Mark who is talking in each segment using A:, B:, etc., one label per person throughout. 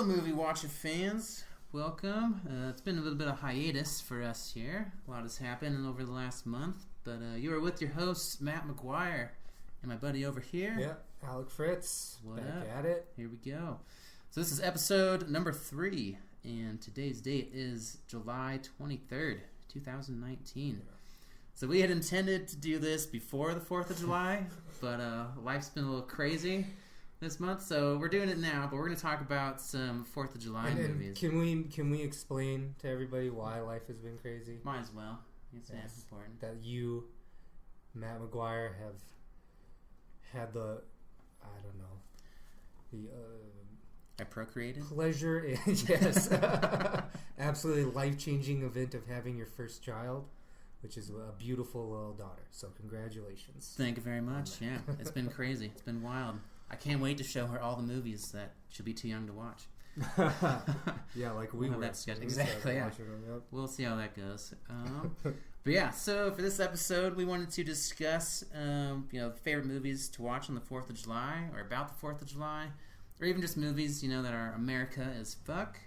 A: movie watcher fans. Welcome. It's been a little bit of hiatus for us here. A lot has happened over the last month, but you are with your hosts, Matt McGuire, and my buddy over here.
B: Yeah, Alec Fritz.
A: What
B: back
A: up?
B: at it.
A: Here we go. So this is episode number 3, and today's date is July 23rd, 2019.
B: Yeah.
A: So we had intended to do this before the 4th of July, but life's been a little crazy this month, so we're doing it now, but we're going to talk about some 4th of July movies.
B: Can we explain to everybody why life has been crazy?
A: Might as well. It's important.
B: That you, Matt McGuire, have had the, I don't know, the
A: I procreated?
B: pleasure and, yes, absolutely life-changing event of having your first child, which is a beautiful little daughter. So congratulations.
A: Thank you very much. Yeah, it's been crazy. It's been wild. I can't wait to show her all the movies that she'll be too young to watch.
B: Yeah, like we were.
A: Exactly, yeah.
B: Them, yep.
A: We'll see how that goes. But yeah, so for this episode, we wanted to discuss, favorite movies to watch on the 4th of July, or about the 4th of July, or even just movies, that are America as fuck.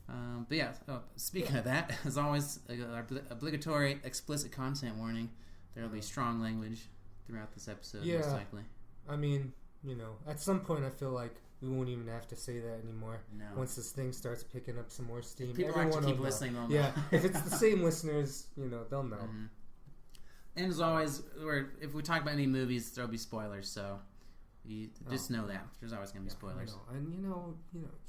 A: But yeah, speaking of that, as always, our obligatory explicit content warning. There will be strong language throughout this episode, most likely.
B: I mean, at some point I feel like we won't even have to say that anymore.
A: No.
B: Once this thing starts picking up some more steam.
A: People actually keep listening.
B: Yeah, if it's the same listeners, they'll know.
A: Mm-hmm. And as always, if we talk about any movies, there'll be spoilers, so you just know that. There's always going to be spoilers.
B: And,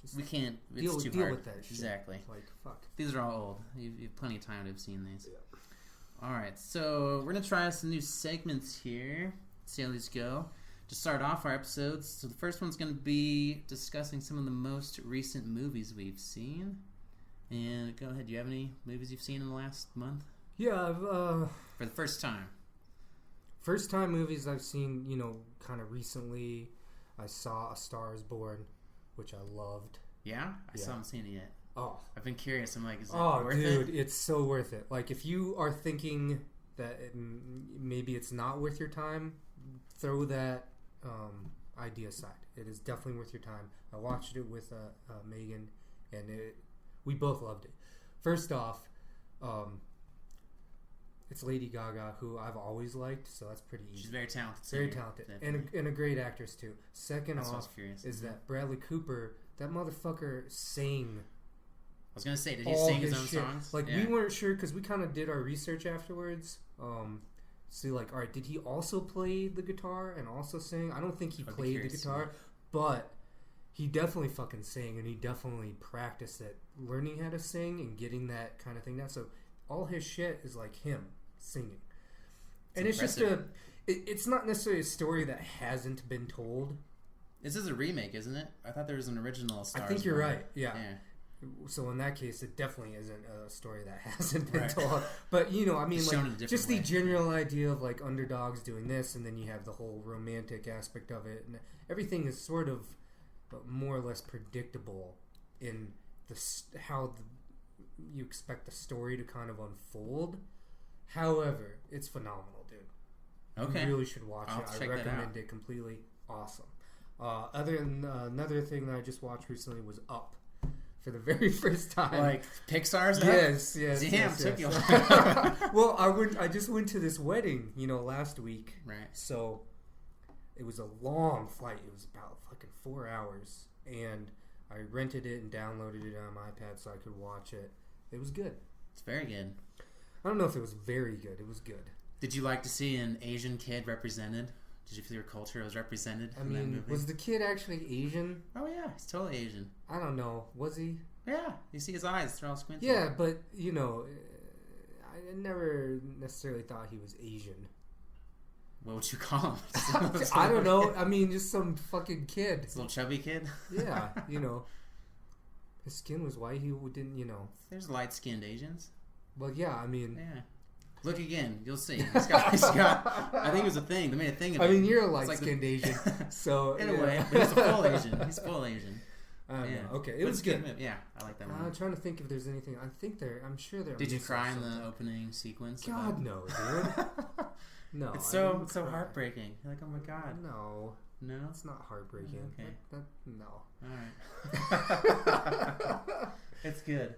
B: just
A: we can't
B: deal
A: hard.
B: with that shit.
A: Exactly.
B: Like, fuck.
A: These are all old. You have plenty of time to have seen these.
B: Yeah.
A: Alright, so we're going to try some new segments here. See how these go. To start off our episodes, so the first one's going to be discussing some of the most recent movies we've seen. And go ahead, do you have any movies you've seen in the last month?
B: Yeah,
A: For the first time.
B: First time movies I've seen, kind of recently. I saw A Star Is Born, which I loved.
A: Yeah? I still haven't seen it yet.
B: Oh.
A: I've been curious. I'm like, is it worth it? Oh, dude,
B: it's so worth it. Like, if you are thinking that maybe it's not worth your time, throw that idea aside. It is definitely worth your time. I watched it with Megan, and we both loved it. First off, it's Lady Gaga, who I've always liked, so that's pretty easy.
A: She's very talented.
B: Very talented. And a great actress, too. Second off is that Bradley Cooper, that motherfucker sang.
A: I was going to say, did he sing his own songs?
B: Like, we weren't sure, because we kind of did our research afterwards. See, like, all right, did he also play the guitar and also sing? I don't think he played the guitar, but he definitely fucking sang, and he definitely practiced it, learning how to sing and getting that kind of thing down. So all his shit is like him singing. And it's just it's not necessarily a story that hasn't been told.
A: This is a remake, isn't it? I thought there was an original Star
B: I think you're right, yeah. So in that case, it definitely isn't a story that hasn't been told. But, just the general idea of, like, underdogs doing this, and then you have the whole romantic aspect of it. And everything is sort of more or less predictable in how you expect the story to kind of unfold. However, it's phenomenal, dude.
A: Okay.
B: You really should watch it. I recommend it completely. Awesome. Another thing that I just watched recently was Up. For the very first time,
A: like Pixar's.
B: Yes.
A: Damn, took you.
B: Well, I just went to this wedding, last week.
A: Right.
B: So it was a long flight. It was about fucking 4 hours, and I rented it and downloaded it on my iPad so I could watch it. It was good.
A: It's very good.
B: I don't know if it was very good. It was good.
A: Did you like to see an Asian kid represented? Did you feel your culture was represented in that movie?
B: Was the kid actually Asian?
A: Oh, yeah. He's totally Asian.
B: I don't know. Was he?
A: Yeah. You see his eyes. They're all squinty.
B: Yeah, but, I never necessarily thought he was Asian.
A: What would you call him?
B: I don't know. Just some fucking kid.
A: This little chubby kid?
B: Yeah, His skin was white. He didn't,
A: There's light-skinned Asians.
B: Well, yeah,
A: Yeah. Look again. You'll see. He's got I think it was a thing. They made a thing of it.
B: You're a light-skinned Asian. So
A: in a way. But he's a full Asian. He's full Asian.
B: Okay, it was good.
A: Yeah, I like that one.
B: I'm trying to think if there's anything. I'm sure there.
A: Did you cry in the opening sequence?
B: God, no, dude. No.
A: It's so heartbreaking. You're like, oh my god.
B: No.
A: No?
B: It's not heartbreaking.
A: Okay.
B: No.
A: Alright. It's good.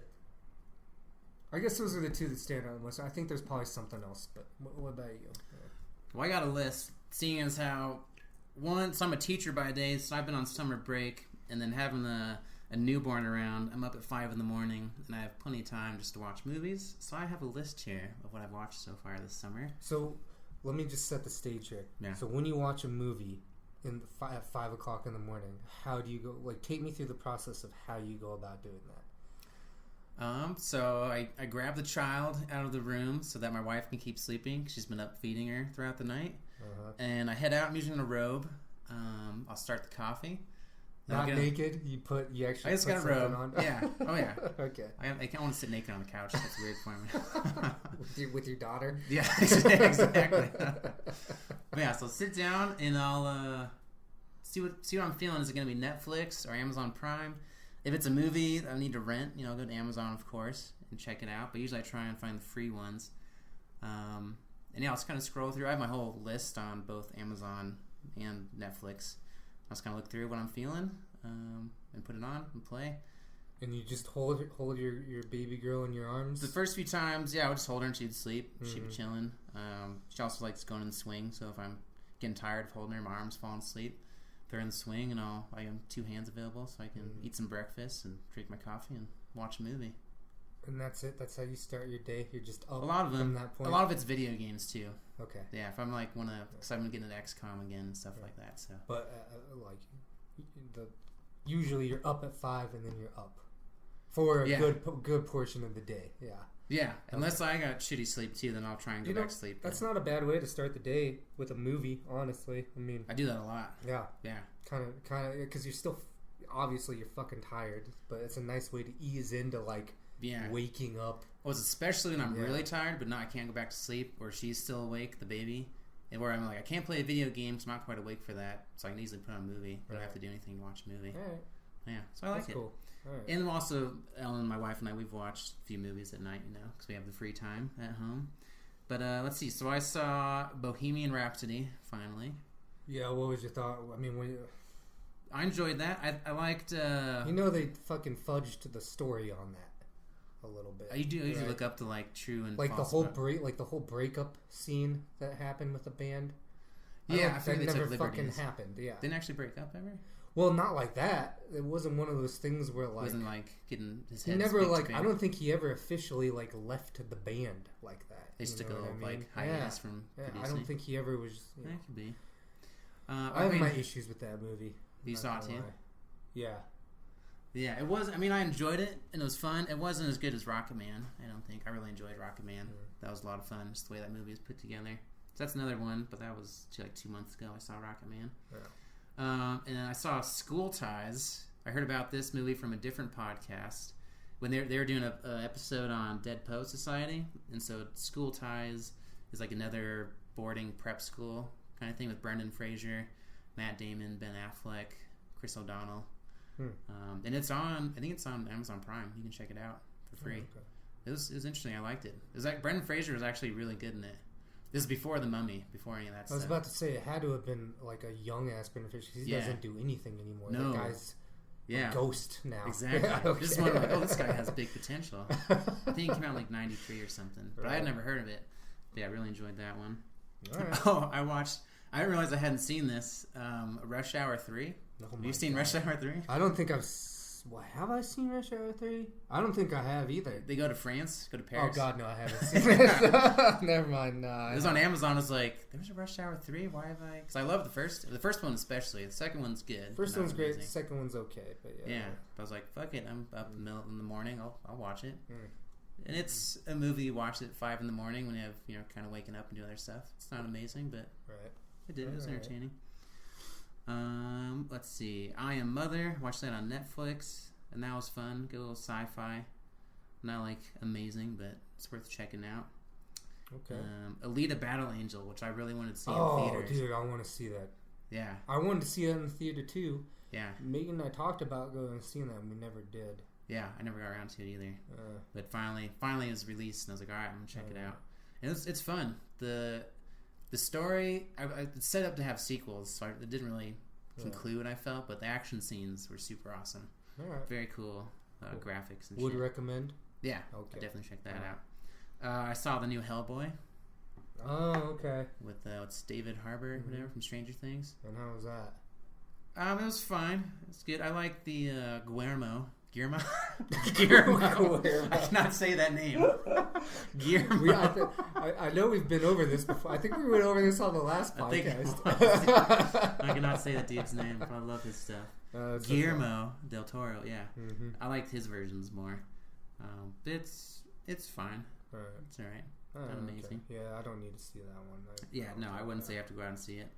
B: I guess those are the two that stand out the most. I think there's probably something else, but what about you?
A: Well, I got a list, seeing as how, once I'm a teacher by day, so I've been on summer break, and then having a newborn around, I'm up at 5 in the morning, and I have plenty of time just to watch movies. So I have a list here of what I've watched so far this summer.
B: So let me just set the stage here.
A: Yeah.
B: So when you watch a movie at 5 o'clock in the morning, how do you go? Like, take me through the process of how you go about doing that.
A: So I grab the child out of the room so that my wife can keep sleeping. She's been up feeding her throughout the night. And I head out. I'm using a robe. I'll start the coffee.
B: Not naked? You actually
A: I just got a robe.
B: On?
A: Yeah. Oh, yeah.
B: Okay.
A: I can't want to sit naked on the couch. That's weird for me.
B: with your daughter?
A: Yeah, exactly. But yeah, so I'll sit down and I'll see what I'm feeling. Is it going to be Netflix or Amazon Prime? If it's a movie I need to rent, I'll go to Amazon, of course, and check it out. But usually I try and find the free ones. And yeah, I'll just kind of scroll through. I have my whole list on both Amazon and Netflix. I'll just kind of look through what I'm feeling and put it on and play.
B: And you just hold your baby girl in your arms?
A: The first few times, yeah, I would just hold her and she'd sleep. She'd be chilling. She also likes going in the swing, so if I'm getting tired of holding her, my arms fall asleep, they're in the swing, and I have 2 hands available, so I can eat some breakfast and drink my coffee and watch a movie.
B: And that's it? That's how you start your day? You're just up
A: a lot of them,
B: from that point?
A: A lot of it's video games, too.
B: Okay.
A: Yeah, if I'm like, because I've been getting an XCOM again and stuff like that, so.
B: But, usually you're up at 5 and then you're up. For a good portion of the day, yeah.
A: Yeah, unless I got shitty sleep, too, then I'll try and go back to sleep.
B: That's not a bad way to start the day with a movie, honestly. I mean... I
A: do that a lot.
B: Yeah.
A: Yeah.
B: Kind of, because you're still... Obviously, you're fucking tired, but it's a nice way to ease into, waking up.
A: Well, it's especially when I'm really tired, but now I can't go back to sleep, or she's still awake, the baby, and where I'm like, I can't play a video game, so I'm not quite awake for that, so I can easily put on a movie. I don't have to do anything to watch a movie.
B: All right.
A: Yeah, so I like
B: That's
A: it.
B: Cool. Right.
A: And also, Ellen, my wife, and I, we've watched a few movies at night, because we have the free time at home. But let's see. So I saw Bohemian Rhapsody, finally.
B: Yeah, what was your thought? I mean,
A: I enjoyed that. I liked...
B: they fucking fudged the story on that a little bit.
A: You usually look up to, true and
B: false. The whole breakup scene that happened with the band.
A: Yeah,
B: that never fucking happened. Yeah.
A: Didn't actually break up ever?
B: Well, not like that. It wasn't one of those things where
A: it wasn't getting his head.
B: He never I don't think he ever officially left the band like that.
A: They took a little hiatus from.
B: I don't think he ever was.
A: That could be.
B: I have my issues with that movie.
A: You saw it too?
B: Yeah.
A: Yeah, it was. I mean, I enjoyed it and it was fun. It wasn't as good as Rocket Man. I don't think I really enjoyed Rocket Man. That was a lot of fun. Just the way that movie is put together. So that's another one, but that was 2 months ago. I saw Rocket Man.
B: Yeah.
A: And I saw School Ties. I heard about this movie from a different podcast when they were doing an episode on Dead Poet Society, and so School Ties is another boarding prep school kind of thing with Brendan Fraser, Matt Damon, Ben Affleck, Chris O'Donnell, and it's on. I think it's on Amazon Prime. You can check it out for free. Okay. It was interesting. I liked it. It was Brendan Fraser was actually really good in it. This is before The Mummy, before any of that stuff.
B: I was about to say, it had to have been a young-ass Brendan Fraser, because he doesn't do anything anymore.
A: No.
B: That guy's a ghost now.
A: Exactly. Okay. Just one this guy has big potential. I think he came out in 93 or something. But I had never heard of it. But yeah, I really enjoyed that one.
B: All right.
A: I didn't realize I hadn't seen this. Rush Hour 3. Have you seen Rush Hour 3?
B: I don't think I've... have I seen Rush Hour 3? I don't think I have either.
A: They go to France, go to Paris.
B: Oh, God, no, I haven't seen it. Never mind.
A: It was on Amazon. I was like, there's a Rush Hour 3? Why have I... Because I love the first one especially. The second one's good.
B: First one's great. The second one's okay, but yeah.
A: Yeah. But I was like, fuck it. I'm up in the morning. I'll watch it. And it's a movie you watch at 5 in the morning when you have, kind of waking up and doing other stuff. It's not amazing, but it did. It was entertaining. Let's see. I Am Mother. Watched that on Netflix. And that was fun. Good little sci-fi. Not amazing, but it's worth checking out.
B: Okay.
A: Alita Battle Angel, which I really wanted to see in theaters.
B: Oh, dude, I want to see that.
A: Yeah.
B: I wanted to see that in the theater too.
A: Yeah.
B: Megan and I talked about going and seeing that, and we never did.
A: Yeah, I never got around to it either. But finally it was released, and I was like, all right, I'm gonna check it out. And it's fun. The story, it's set up to have sequels, so it didn't really conclude, I felt, but the action scenes were super awesome.
B: All right.
A: Very cool graphics and
B: Would
A: shit.
B: recommend?
A: Yeah, okay. I definitely check that out. I saw the new Hellboy.
B: Oh, okay.
A: With it's David Harbour, whatever, from Stranger Things.
B: And how was that?
A: It was fine. It's good. I like the Guillermo. Guillermo? I cannot say that name. Guillermo.
B: I know we've been over this before. I think we went over this on the last podcast.
A: I cannot say that dude's name, but I love his stuff. Guillermo del Toro, yeah. Mm-hmm. I liked his versions more. It's fine.
B: All right.
A: It's all right. Not amazing.
B: Okay. Yeah, I don't need to see that one.
A: I wouldn't say you have to go out and see it.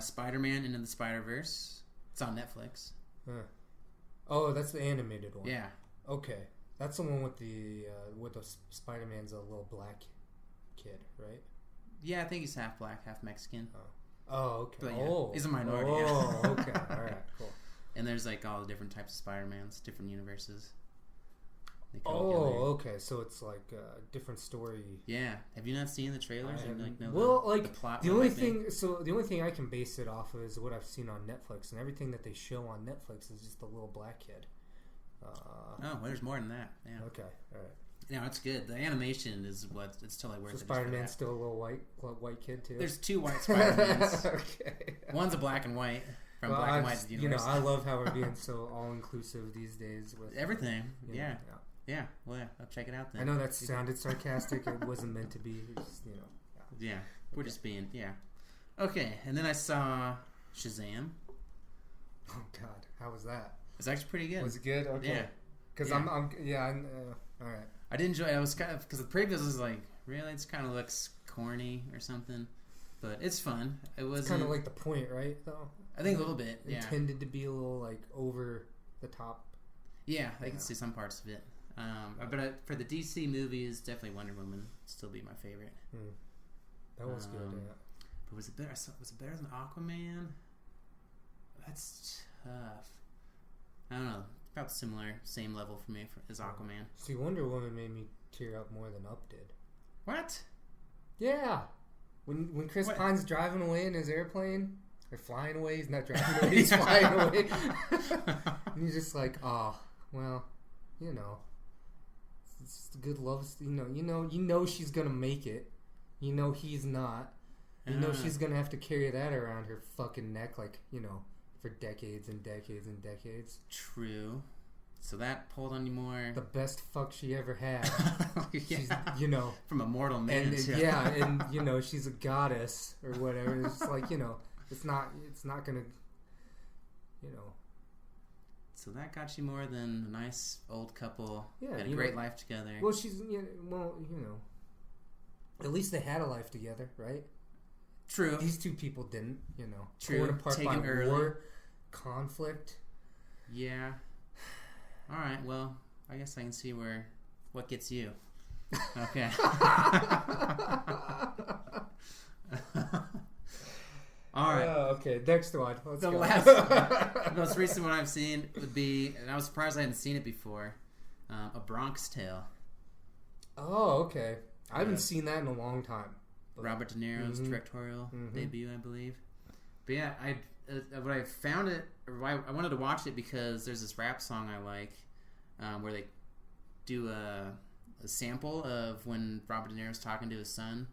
A: Spider-Man Into the Spider-Verse. It's on Netflix.
B: Oh, that's the animated one.
A: Yeah.
B: Okay, that's the one with the Spider-Man's a little black kid, right?
A: Yeah, I think he's half black, half Mexican.
B: Oh, okay.
A: But, yeah, he's a minority.
B: Oh, okay. All right, cool.
A: And there's like all the different types of Spider-Mans, different universes.
B: Oh, okay. So it's like a different story.
A: Yeah. Have you not seen the trailers?
B: The
A: plot.
B: The only thing I can base it off of is what I've seen on Netflix, and everything that they show on Netflix is just a little black kid.
A: There's more than that. Yeah.
B: Okay. All right.
A: No, it's good. The animation is it's totally worth it.
B: Spider-Man's still a little white kid too.
A: There's 2 white Spider-Mans.
B: Okay.
A: One's a black and white. From black and white universe.
B: I love how we're being so all-inclusive these days with
A: everything. Yeah. Yeah, well, I'll check it out then.
B: I know that sounded sarcastic. It wasn't meant to be. Just,
A: Yeah, we're just being, Okay, and then I saw Shazam.
B: Oh, God. How was that?
A: It's actually pretty good.
B: Was it good? Okay.
A: Yeah.
B: Because all right.
A: I did enjoy it. I was kind of, because the previews was like, really? It kind of looks corny or something. But it's fun. It's
B: kind of like the point, right, though?
A: I think a little bit,
B: Intended to be a little, like, over the top.
A: Yeah, I can see some parts of it. But for the DC movies, definitely Wonder Woman still be my favorite.
B: That was good. Yeah.
A: But was it better? Was it better than Aquaman? That's tough. I don't know. About similar, same level for me as Aquaman.
B: See, Wonder Woman made me tear up more than Up did.
A: What?
B: Yeah. When Chris Pine's driving away in his airplane, or flying away, he's not driving away, he's flying away. And he's just like, well, it's just a good love. You know she's gonna make it. You know he's not. You know she's gonna have to carry that around her fucking neck, for decades and decades and decades.
A: True. So that pulled on you more.
B: The best fuck she ever had. She's,
A: from a mortal man.
B: And she's a goddess or whatever. It's just like, it's not gonna,
A: So that got you more than a nice old couple had a great life together.
B: Well, at least they had a life together, right?
A: True.
B: These 2 people didn't,
A: True.
B: Torn apart
A: Taken
B: by
A: early.
B: War, conflict.
A: Yeah. All right. Well, I guess I can see what gets you. Okay. All right.
B: Okay. Next one.
A: The most recent one I've seen would be, and I was surprised I hadn't seen it before, A Bronx Tale.
B: Oh, okay. I haven't seen that in a long time.
A: Robert De Niro's directorial debut, I believe. But yeah, I found it, I wanted to watch it because there's this rap song I like, where they do a sample of when Robert De Niro's talking to his son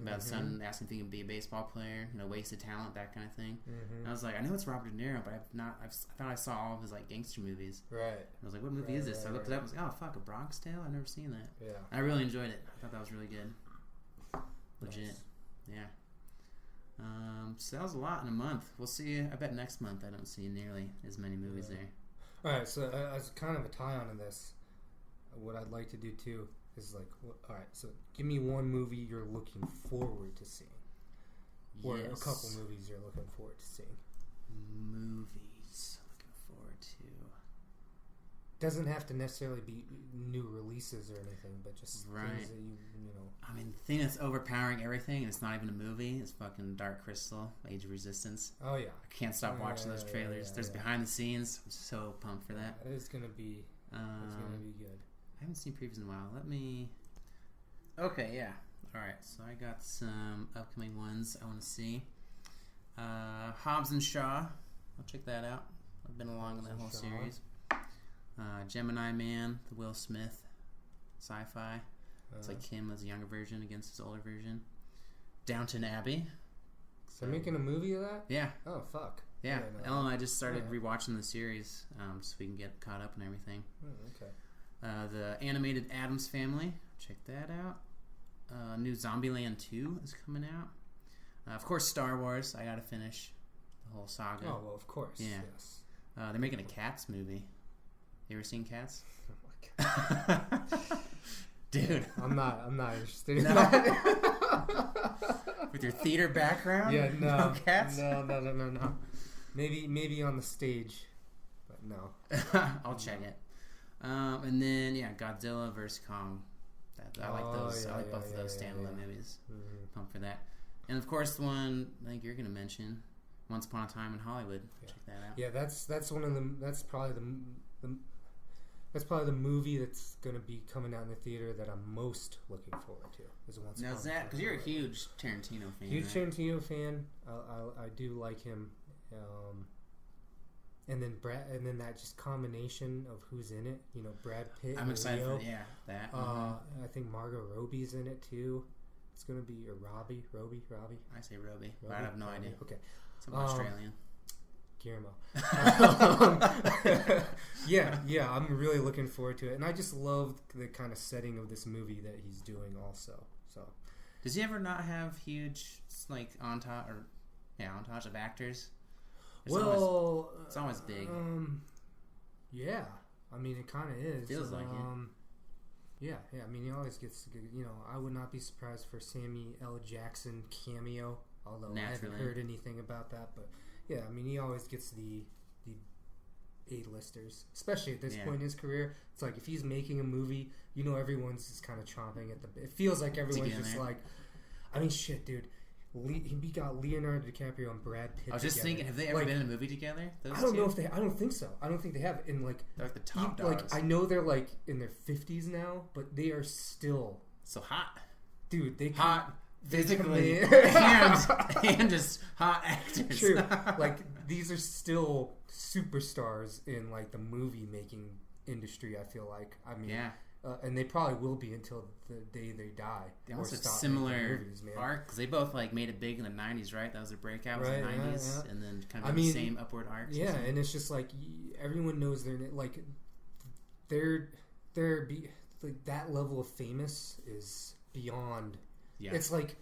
A: about his son asking if he can be a baseball player, wasted talent, that kind of thing. And I was like, I know it's Robert De Niro, but I thought I saw all of his gangster movies.
B: Right.
A: I was like, what movie is this? So I looked it up. I was like, oh fuck, A Bronx Tale? I've never seen that.
B: Yeah.
A: I really enjoyed it. I thought that was really good. Legit. Nice. Yeah. So that was a lot in a month. We'll see. I bet next month I don't see nearly as many movies there.
B: All right. So as kind of a tie-on to this, what I'd like to do too is all right. So give me one movie you're looking forward to seeing, or a couple movies you're looking forward to seeing.
A: Movies looking forward to.
B: Doesn't have to necessarily be new releases or anything, but just things that you know.
A: I mean, the thing that's overpowering everything, and it's not even a movie, is fucking Dark Crystal, Age of Resistance.
B: Oh, yeah.
A: I can't stop watching those trailers. There's behind the scenes. I'm so pumped for that.
B: It's going to be good.
A: I haven't seen previews in a while. Okay, yeah. Alright, so I got some upcoming ones I want to see. Hobbs and Shaw. I'll check that out. I've been along in that whole series. Gemini Man, the Will Smith sci-fi. It's like him as a younger version against his older version. Downton Abbey.
B: So they're making a movie of that?
A: Yeah.
B: Oh, fuck.
A: Yeah. Ellen and I just started rewatching the series so we can get caught up and everything.
B: Okay.
A: The animated Addams Family. Check that out. New Zombieland 2 is coming out. Of course, Star Wars. I gotta finish the whole saga.
B: Oh, well, of course.
A: Yeah.
B: Yes.
A: They're making a Cats movie. You ever seen Cats?
B: Oh, my God.
A: Dude.
B: I'm not interested in that.
A: With your theater background?
B: Yeah, no.
A: Cats?
B: No. Maybe on the stage, but no.
A: I'll check it. And then, Godzilla vs. Kong. I like those. I like both of those standalone movies.
B: Mm-hmm.
A: Pumped for that. And of course, the one I think you're going to mention, Once Upon a Time in Hollywood.
B: Yeah.
A: Check that out.
B: Yeah, that's one of them. That's probably the movie that's going to be coming out in the theater that I'm most looking forward to. Is Once Upon a Time. Now,
A: Zach, because you're a huge Tarantino fan.
B: Huge Tarantino fan. I do like him. And then that just combination of who's in it. You know, Brad Pitt.
A: I'm excited
B: Leo.
A: for that.
B: I think Margot Robbie's in it too. It's gonna be Robbie.
A: I say Robbie, but I have no idea.
B: Okay,
A: some Australian.
B: Guillermo. Yeah. I'm really looking forward to it, and I just love the kind of setting of this movie that he's doing. Also, so
A: does he ever not have huge entourage of actors? It's always big.
B: Yeah. I mean, it kind of is.
A: Feels like it.
B: Yeah. I mean, he always gets. I would not be surprised for Samuel L. Jackson cameo. Although I haven't heard anything about that, but yeah, I mean, he always gets the A-listers, especially at this point in his career. It's like if he's making a movie, everyone's just kind of chomping at the. It feels like everyone's just like, I mean, shit, dude. He got Leonardo DiCaprio and Brad Pitt.
A: I was just thinking, have they ever been in a movie together?
B: I don't know if they. I don't think so. I don't think they have. In
A: they're like the top dogs.
B: I know they're like in their 50s now, but they are still
A: so hot,
B: dude. They
A: hot physically and just hot actors.
B: True. Like these are still superstars in like the movie making industry. I feel like. I mean, yeah. And they probably will be until the day they die.
A: They also have similar arc because they both like made it big in the 90s, right? That was their breakout in the 90s, and then kind of the same upward arcs.
B: Yeah, and it's just like everyone knows they're like like that level of famous is beyond. Yeah. It's like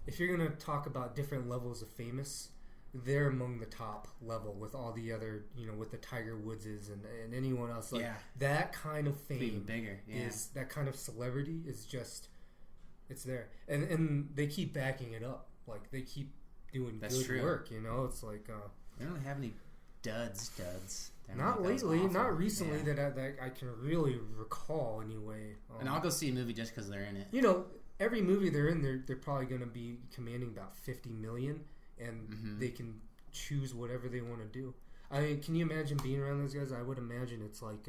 B: if you're gonna talk about different levels of famous, they're among the top level with all the other, with the Tiger Woodses and anyone else. Like that kind of fame,
A: even bigger,
B: is that kind of celebrity is just, it's there, and they keep backing it up. Like they keep doing good work. It's like
A: they don't have any duds.
B: Not lately, not recently that I can really recall anyway.
A: And I'll go see a movie just because they're in it.
B: Every movie they're in, they're probably going to be commanding about $50 million. And they can choose whatever they want to do. I mean, can you imagine being around those guys? I would imagine it's like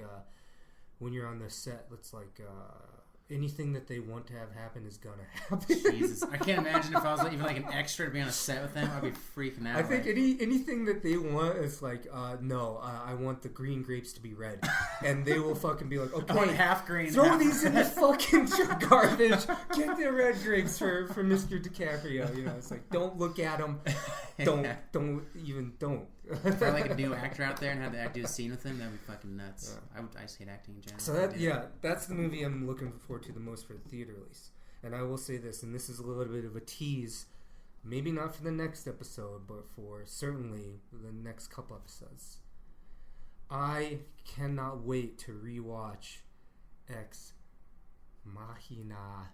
B: when you're on the set, it's like anything that they want to have happen is gonna happen.
A: Jesus, I can't imagine if I was even like an extra to be on a set with them. I'd be freaking out.
B: I think anything that they want is like, no, I want the green grapes to be red, and they will fucking be like, okay,
A: I want half green.
B: Throw these in the fucking garbage. Get the red grapes for Mr. DiCaprio. It's like don't look at them. Don't.
A: If I like a new actor out there and had to do a scene with him, that'd be fucking nuts. Yeah. I just hate acting in general.
B: So that's the movie I'm looking forward to the most for the theater release. And I will say this, and this is a little bit of a tease, maybe not for the next episode, but for certainly the next couple episodes. I cannot wait to rewatch Ex Machina.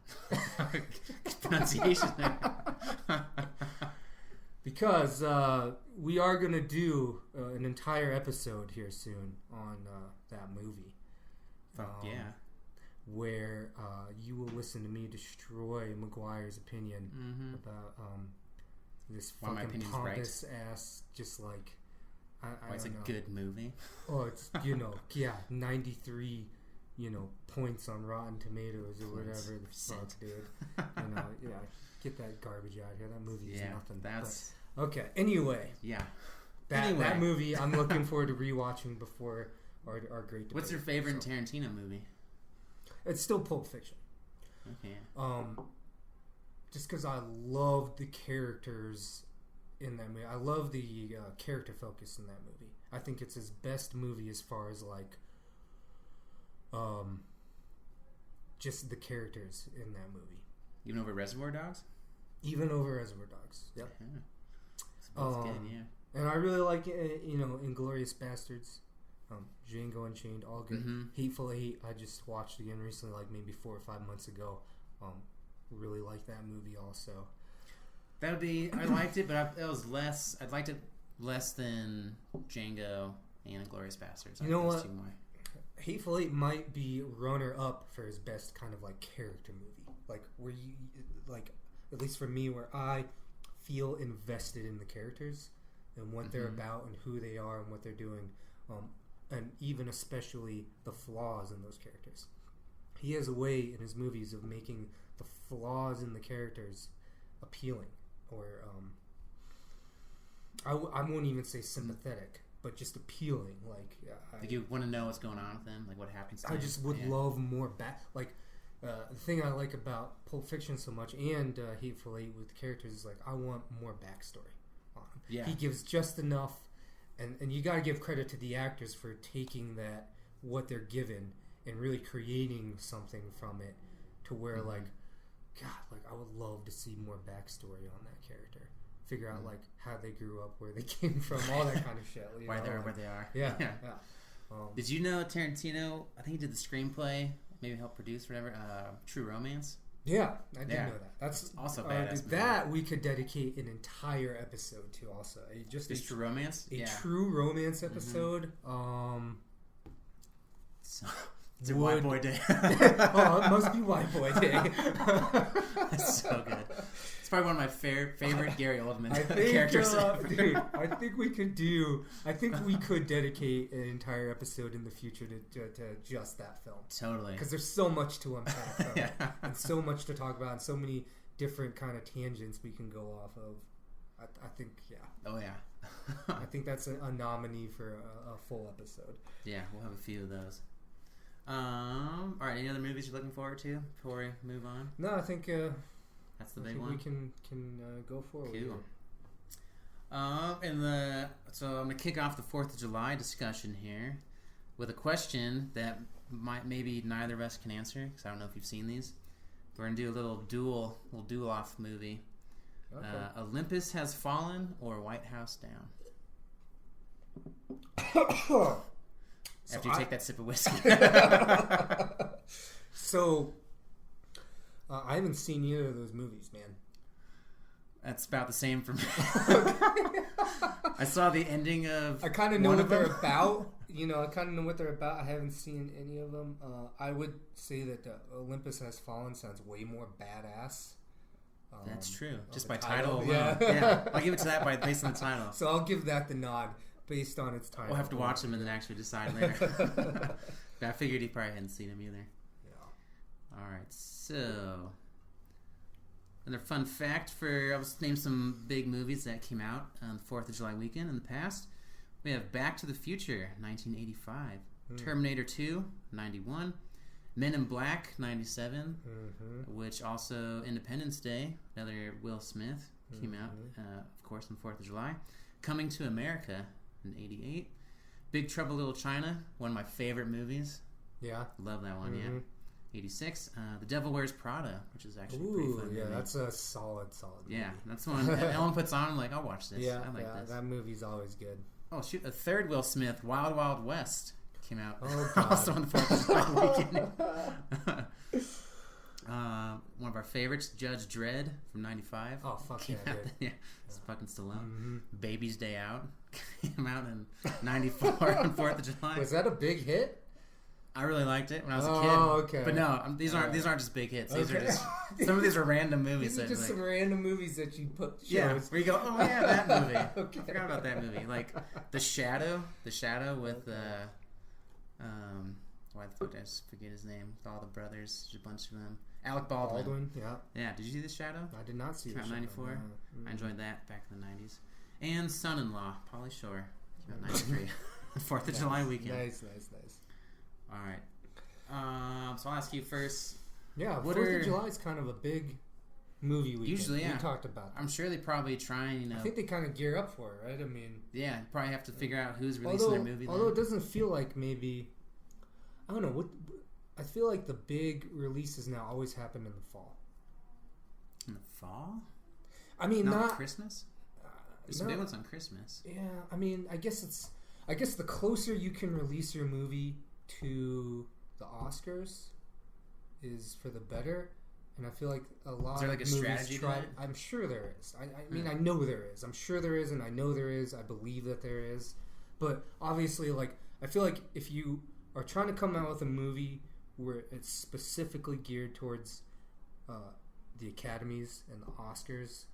A: Pronunciation.
B: Because we are going to do an entire episode here soon on that movie.
A: Yeah.
B: Where you will listen to me destroy McGuire's opinion about this fucking pompous ass, just like...
A: It's a good movie.
B: Oh, it's, 93 points on Rotten Tomatoes or whatever the fuck, dude. Get that garbage out of here. That movie is nothing. Okay. Anyway.
A: Yeah.
B: That movie I'm looking forward to rewatching before our great debate.
A: What's your favorite Tarantino movie?
B: It's still Pulp Fiction.
A: Okay.
B: Just because I love the characters in that movie. I love the character focus in that movie. I think it's his best movie as far as just the characters in that movie.
A: Even over Reservoir Dogs?
B: Even over Reservoir Dogs. Yep.
A: Yeah. That's good, yeah.
B: And I really like Inglourious Bastards, Django Unchained, all good.
A: Mm-hmm.
B: Hateful Eight, I just watched again recently, maybe 4 or 5 months ago. Really like that movie also.
A: I liked it, but I liked it less than Django and Inglourious Bastards.
B: You know what? Hateful Eight might be runner up for his best kind of character movie, where you at least for me, where I feel invested in the characters and what they're about and who they are and what they're doing, and even especially the flaws in those characters. He has a way in his movies of making the flaws in the characters appealing, or I won't even say sympathetic, but just appealing.
A: You want to know what's going on with them, what happens to
B: them.
A: I
B: just would love more the thing I like about Pulp Fiction so much and Hateful Eight with the characters is I want more backstory on him. Yeah. He gives just enough, and you got to give credit to the actors for taking what they're given and really creating something from it to where I would love to see more backstory on that character. Figure out how they grew up, where they came from, all that kind of shit.
A: Why they're where they are.
B: Yeah.
A: Did you know Tarantino? I think he did the screenplay. Maybe help produce whatever. True Romance.
B: Yeah, I did know that. That's
A: also badass.
B: That we could dedicate an entire episode to. Also,
A: True Romance.
B: True Romance episode.
A: It's a White Boy Day.
B: It must be White Boy Day.
A: That's so good. It's probably one of my favorite Gary Oldman characters ever.
B: Dude, I think we could dedicate an entire episode in the future to just that film.
A: Totally.
B: Because there's so much to unpack from it, and so much to talk about, and so many different kind of tangents we can go off of. I think,
A: Oh, yeah.
B: I think that's a nominee for a full episode.
A: Yeah, we'll have a few of those. All right, any other movies you're looking forward to before we move on?
B: No, I think
A: that's the big one.
B: We can go forward.
A: Cool. So I'm going to kick off the 4th of July discussion here with a question that maybe neither of us can answer, because I don't know if you've seen these. We're going to do a little duel-off movie. Okay. Olympus Has Fallen or White House Down? After you take that sip of whiskey.
B: So, I haven't seen either of those movies, man.
A: That's about the same for me. I saw the ending of.
B: I kind of know what they're about. I kind of know what they're about. I haven't seen any of them. I would say that Olympus Has Fallen sounds way more badass.
A: That's true. Just by title alone. Yeah. I'll give it to that based on the title.
B: So I'll give that the nod based on its title.
A: We'll have to watch them and then actually decide later. I figured he probably hadn't seen them either. Yeah. All right. So, another fun fact I'll just name some big movies that came out on the 4th of July weekend in the past. We have Back to the Future, 1985. Terminator 2, 91. Men in Black, 97. Which also Independence Day, another Will Smith, came out, of course, on the 4th of July. Coming to America, in 88. Big Trouble Little China, one of my favorite movies.
B: Yeah.
A: Love that one, yeah. 86. The Devil Wears Prada, which is actually a pretty fun movie.
B: Yeah, that's a solid movie.
A: Yeah, that's one that Ellen puts on. I'm like, I'll watch this.
B: Yeah,
A: I like this.
B: That movie's always good.
A: Oh, shoot. A third Will Smith, Wild Wild West, came out
B: God.
A: also on the 4th of July weekend. One of our favorites, Judge Dredd from 95.
B: Oh, fuck yeah, dude.
A: Yeah, it's fucking Stallone. Baby's Day Out came out in 94 on 4th of July.
B: Was that a big hit?
A: I really liked it when I was a kid.
B: Oh, okay.
A: But no, these aren't just big hits. These are just some of these are random movies.
B: These are just some random movies that you put.
A: Yeah, where you go, oh yeah, that movie. Okay. I forgot about that movie. Like The Shadow with Why the fuck did I just forget his name? With all the brothers, there's a bunch of them. Alec Baldwin.
B: Yeah.
A: Yeah. Did you see The Shadow?
B: I did not see
A: Came
B: The
A: out
B: Shadow.
A: 94.
B: No.
A: I enjoyed that back in the 90s. And Son-in-Law, Pauly Shore. Came out 93. 4th of July weekend.
B: Nice.
A: All right. So I'll ask you first.
B: Yeah, 4th of July is kind of a big movie weekend.
A: Usually, yeah.
B: We talked about that.
A: I'm sure they probably try and,
B: I think they kind of gear up for it, right? I mean...
A: Yeah, you probably have to figure out who's releasing their movie.
B: Although it doesn't feel like maybe... I don't know. I feel like the big releases now always happen in the fall.
A: In the fall?
B: I mean, not...
A: Christmas? There's some big ones on Christmas.
B: Yeah, I mean, I guess the closer you can release your movie to the Oscars is for the better. And I feel like a lot of movies try... I'm sure there is. I mean, I know there is. I'm sure there is, and I know there is. I believe that there is. But obviously, like, I feel like if you are trying to come out with a movie where it's specifically geared towards the Academies and the Oscars,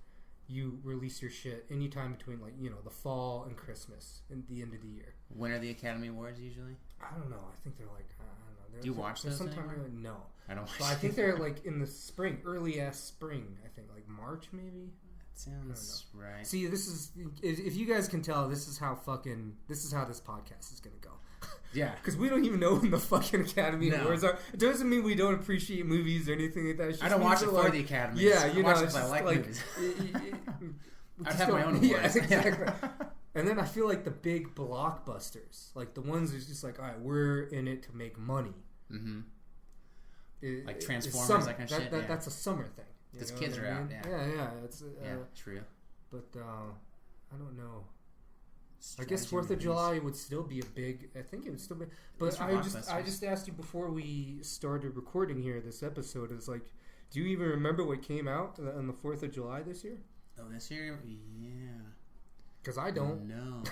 B: you release your shit anytime between, like, you know, the fall and Christmas and the end of the year. When
A: are the Academy Awards usually?
B: I don't know. I think they're like, I don't know.
A: Do you watch those anymore?
B: No.
A: I don't watch
B: them. I think they're like in the spring, early ass spring. I think like March maybe.
A: That sounds right.
B: See, this is, if you guys can tell, this is how this podcast is gonna go.
A: Yeah,
B: because we don't even know when the fucking Academy Awards are. It doesn't mean we don't appreciate movies or anything like that. Just
A: I don't watch it for the Academy.
B: Yeah, you know,
A: it's just I like movies. I have my own awards.
B: Yeah, exactly. And then I feel like the big blockbusters, like the ones that's just like, all right, we're in it to make money.
A: Mm-hmm. Like Transformers, that kind of shit.
B: That's a summer thing.
A: Because kids are out.
B: Yeah. It's
A: true.
B: But I don't know. I guess 4th of July would still be a big. I think it would still be. But I just asked you before we started recording here. This episode is like, do you even remember what came out on the 4th of July this year?
A: Oh, this year, yeah.
B: Because I don't.
A: No.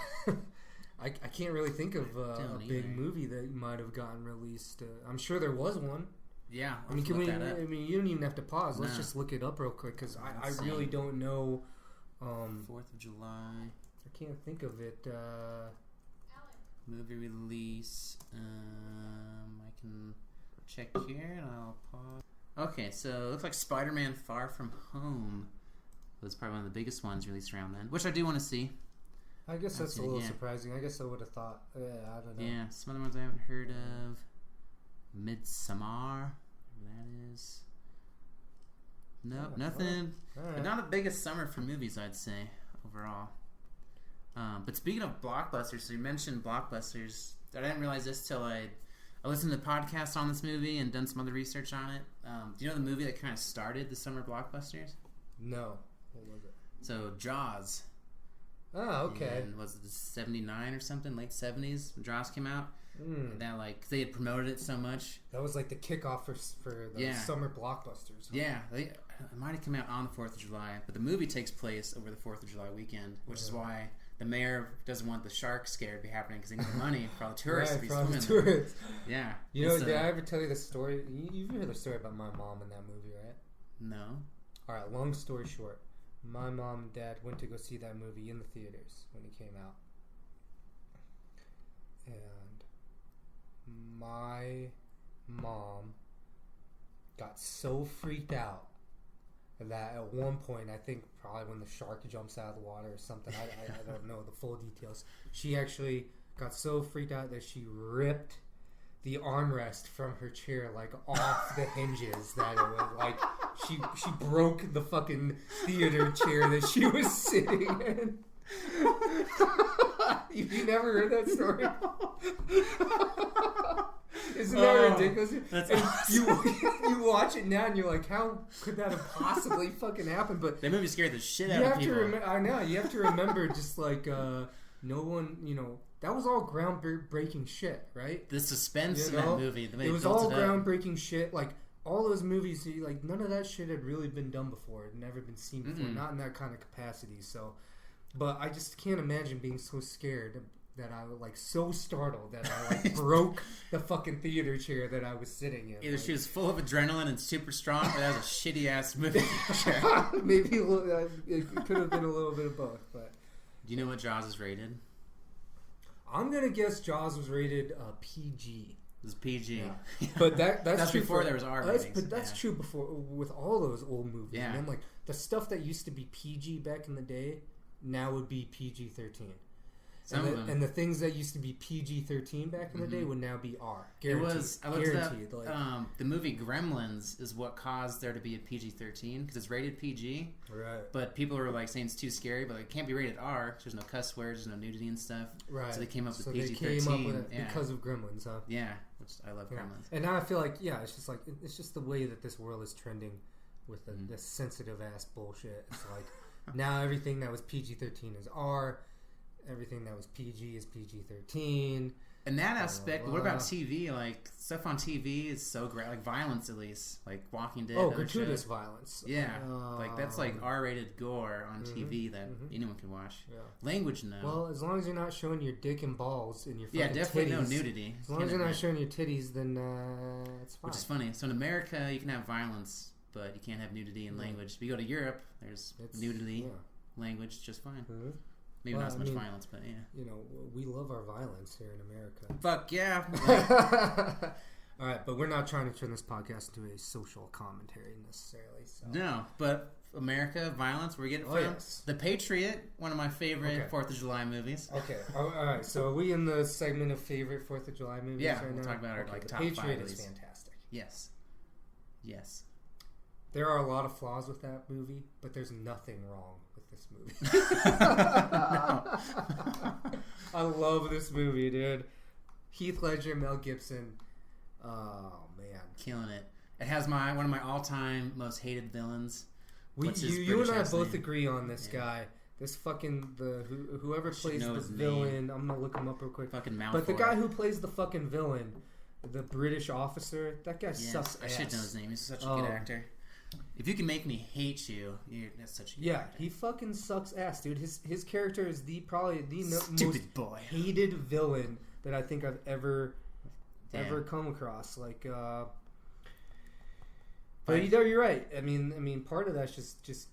B: I can't really think of a big movie that might have gotten released. I'm sure there was one.
A: Yeah,
B: I mean, I mean, you don't even have to pause. Let's just look it up real quick because I really don't know.
A: 4th of July.
B: I can't think of it.
C: Alec.
A: Movie release. I can check here and I'll pause. Okay, so it looks like Spider-Man: Far From Home was probably one of the biggest ones released around then, which I do want to see.
B: I guess that's a little surprising. I guess I would have thought. Yeah, I don't know.
A: Yeah, some other ones I haven't heard of. Midsommar. That is. Nope, nothing. Right. Not the biggest summer for movies, I'd say, overall. But speaking of blockbusters, so you mentioned blockbusters. I didn't realize this till I listened to the podcast on this movie and done some other research on it. Do you know the movie that kind of started the summer blockbusters?
B: No. What was it?
A: So, Jaws.
B: Oh, okay.
A: And was it 79 or something? Late 70s when Jaws came out? And that, like, they had promoted it so much.
B: That was like the kickoff for the summer blockbusters. Huh?
A: Yeah. It might have come out on the 4th of July, but the movie takes place over the 4th of July weekend, which is why the mayor doesn't want the shark scare to be happening because they need the money for all the tourists to be swimming.
B: Tourists.
A: Yeah.
B: You know, did I ever tell you the story? You've heard the story about my mom in that movie, right?
A: No.
B: All right, long story short. My mom and dad went to go see that movie in the theaters when it came out. And my mom got so freaked out that at one point, I think probably when the shark jumps out of the water or something, I don't know the full details, she actually got so freaked out that she ripped the armrest from her chair like off the hinges. That it was like she broke the fucking theater chair that she was sitting in. You never heard that story? Isn't that ridiculous?
A: That's awesome.
B: You watch it now and you're like, how could that have possibly fucking happened? But
A: that movie scared the shit out of people.
B: I know. You have to remember, just like no one, that was all groundbreaking shit, right?
A: The suspense in that movie.
B: It was all groundbreaking shit. Like all those movies, like none of that shit had really been done before. It had never been seen before. Not in that kind of capacity. So, but I just can't imagine being so scared that I was like so startled that I like broke the fucking theater chair that I was sitting in.
A: Either she was full of adrenaline and super strong, or that was a shitty ass movie.
B: Maybe it could have been a little bit of both. But
A: do you know what Jaws is rated?
B: I'm gonna guess Jaws was rated PG.
A: It was PG.
B: Yeah. But that's true
A: before there was R ratings.
B: But that's true before with all those old movies.
A: Yeah.
B: Man, like the stuff that used to be PG back in the day now would be PG-13. And the things that used to be PG-13 back in the day would now be R. Guaranteed.
A: I looked up, the movie Gremlins is what caused there to be a PG-13 because it's rated PG.
B: Right.
A: But people are like saying it's too scary, but it can't be rated R. There's no cuss words, there's no nudity and stuff.
B: Right.
A: So they came up with
B: PG-13.
A: They came up with it
B: because of Gremlins, huh?
A: Yeah, which I love Gremlins.
B: And now I feel like, it's just the way that this world is trending with this sensitive ass bullshit. It's like now everything that was PG-13 is R. Everything that was PG is PG-13.
A: In that aspect, what about TV? Like, stuff on TV is so great. Like, violence, at least. Like, Walking Dead.
B: Oh, gratuitous violence.
A: Yeah. Like, that's like R-rated gore on TV that anyone can watch. Yeah. Language, no.
B: Well, as long as you're not showing your dick and balls and your fucking titties. Yeah, definitely
A: no nudity.
B: As long as you're not showing your titties, then it's fine.
A: Which is funny. So in America, you can have violence, but you can't have nudity in language. If you go to Europe, there's nudity, language, just fine. Mm-hmm. Maybe not as much violence, but yeah.
B: You know, we love our violence here in America.
A: Fuck yeah.
B: All right, but we're not trying to turn this podcast into a social commentary necessarily. So.
A: No, but America, violence, we're getting from
B: yes.
A: The Patriot, one of my favorite 4th of July movies.
B: Okay, all right. So are we in the segment of favorite 4th of July movies right now?
A: We'll talk about our top 5
B: The Patriot is fantastic.
A: Yes.
B: There are a lot of flaws with that movie, but there's nothing wrong with this movie. I love this movie, dude. Heath Ledger, Mel Gibson. Oh man,
A: killing it. It has one of my all-time most hated villains.
B: You and I both agree on this guy. This fucking whoever plays the villain. I'm gonna look him up real quick.
A: Fucking Malfoy.
B: But the guy who plays the fucking villain, the British officer, that guy sucks ass.
A: I should know his name. He's such a good actor. If you can make me hate you, that's such a good actor.
B: He fucking sucks ass, dude. His character is probably the
A: most
B: boy hated villain that I think I've ever come across. Like, but you're right. I mean, part of that's just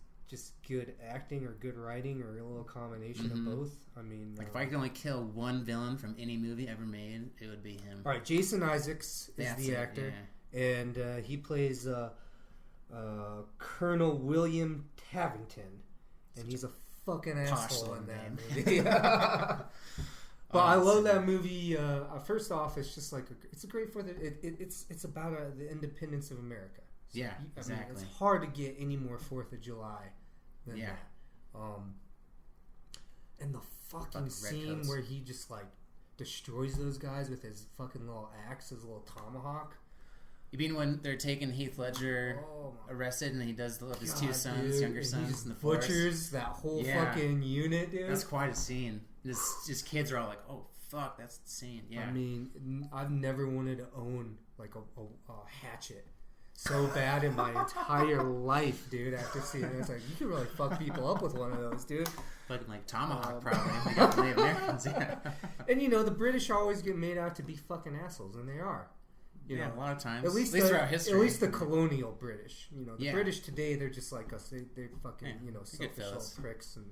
B: good acting or good writing or a little combination of both. I mean,
A: like if I could only kill one villain from any movie ever made, it would be him.
B: All right, Jason Isaacs is the actor, and he plays Colonel William Tavington, and he's a fucking asshole in that movie. But I love that movie. First off, it's just like it's a great it's about the independence of America. So,
A: yeah, exactly.
B: I mean, it's hard to get any more 4th of July than that. And the fucking scene where he just like destroys those guys with his fucking little axe, his little tomahawk.
A: You mean when they're taking Heath Ledger arrested and he does his two sons, younger sons in the forest?
B: Butchers that whole fucking unit, dude.
A: That's quite a scene. Just kids are all like, "Oh fuck, that's insane." Yeah.
B: I mean, I've never wanted to own like a hatchet so bad in my entire life, dude. After seeing it, it's like you could really fuck people up with one of those, dude.
A: Fucking like tomahawk, probably. They got the Native Americans,
B: And the British always get made out to be fucking assholes, and they are. You know,
A: a lot of times.
B: At least throughout history. At least the colonial British. The British today, they're just like us. They're fucking, selfish little pricks. And,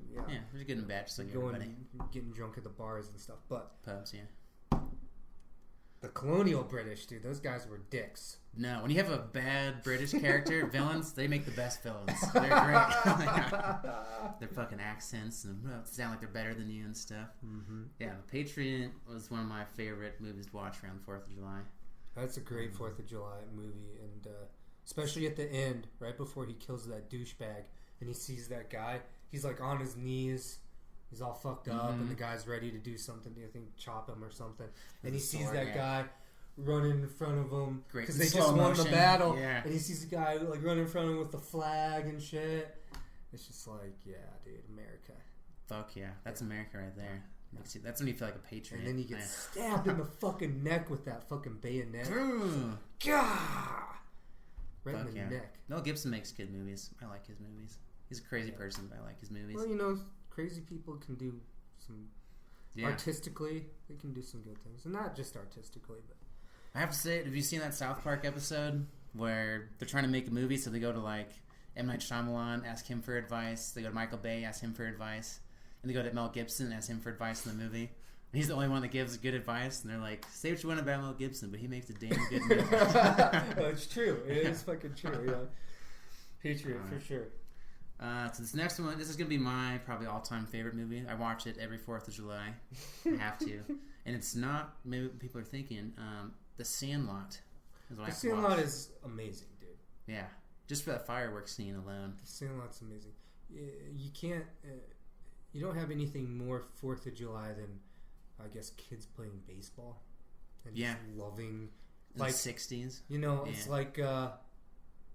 A: they're good and bad, just like everybody.
B: Getting drunk at the bars and stuff. But
A: pubs,
B: the colonial British, dude, those guys were dicks.
A: No, when you have a bad British character, villains, they make the best villains. They're great. Their fucking accents and sound like they're better than you and stuff. Mm-hmm. Yeah, The Patriot was one of my favorite movies to watch around the 4th of July.
B: That's a great 4th of July movie, and especially at the end, right before he kills that douchebag, and he sees that guy. He's like on his knees. He's all fucked up, and the guy's ready to do something. I think chop him or something. And he sees that guy running in front of him because they just won the battle. Yeah. And he sees the guy like running in front of him with the flag and shit. It's just like, yeah, dude, America.
A: Fuck yeah, that's America right there. That's when you feel like a patriot.
B: And then you get stabbed in the fucking neck with that fucking bayonet. Gah! Right in the neck.
A: Mel Gibson makes good movies. I like his movies. He's a crazy person, but I like his movies.
B: Well, crazy people can do some... Artistically, they can do some good things. And not just artistically, but...
A: I have to say, have you seen that South Park episode where they're trying to make a movie, so they go to, like, M. Night Shyamalan, ask him for advice. They go to Michael Bay, ask him for advice. And they go to Mel Gibson and ask him for advice in the movie. He's the only one that gives good advice, and they're like, say what you want about Mel Gibson, but he makes a damn good movie.
B: It's true. It is fucking true, yeah. Patriot, for sure.
A: So this next one, this is going to be my probably all-time favorite movie. I watch it every 4th of July. I have to. And it's not, maybe what people are thinking, The Sandlot.
B: The Sandlot is amazing, dude.
A: Yeah. Just for that fireworks scene alone.
B: The Sandlot's amazing. You can't, you don't have anything more 4th of July than, I guess, kids playing baseball. And just loving.
A: In like, the 60s.
B: You know, it's like, well,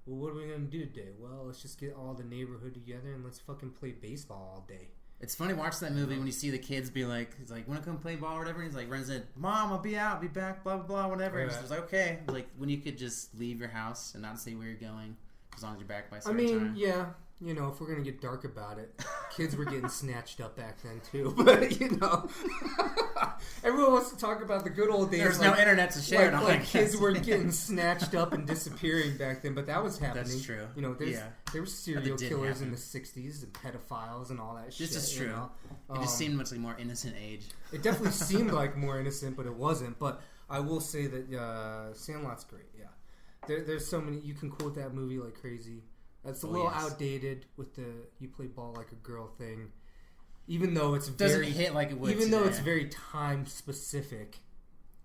B: what are we going to do today? Well, let's just get all the neighborhood together and let's fucking play baseball all day.
A: It's funny watching that movie when you see the kids be like, he's like, want to come play ball or whatever? And he's like, runs in, Mom, I'll be out, be back, blah, blah, blah, whatever. And it's like, okay. Like, when you could just leave your house and not say where you're going, as long as you're back by a certain time.
B: Yeah. You know, if we're going to get dark about it, kids were getting snatched up back then, too. But, you know, everyone wants to talk about the good old days.
A: There's no internet to share.
B: Like kids were getting snatched up and disappearing back then, but that was happening.
A: That's true.
B: You know, there were serial killers in the 60s and pedophiles and all that shit.
A: This is true.
B: You know?
A: It just seemed much like more innocent age.
B: It definitely seemed like more innocent, but it wasn't. But I will say that Sandlot's great, yeah. There's so many. You can quote that movie like crazy. It's a little outdated with the you play ball like a girl thing, even though it's
A: doesn't hit like it would.
B: Even though it's very time specific,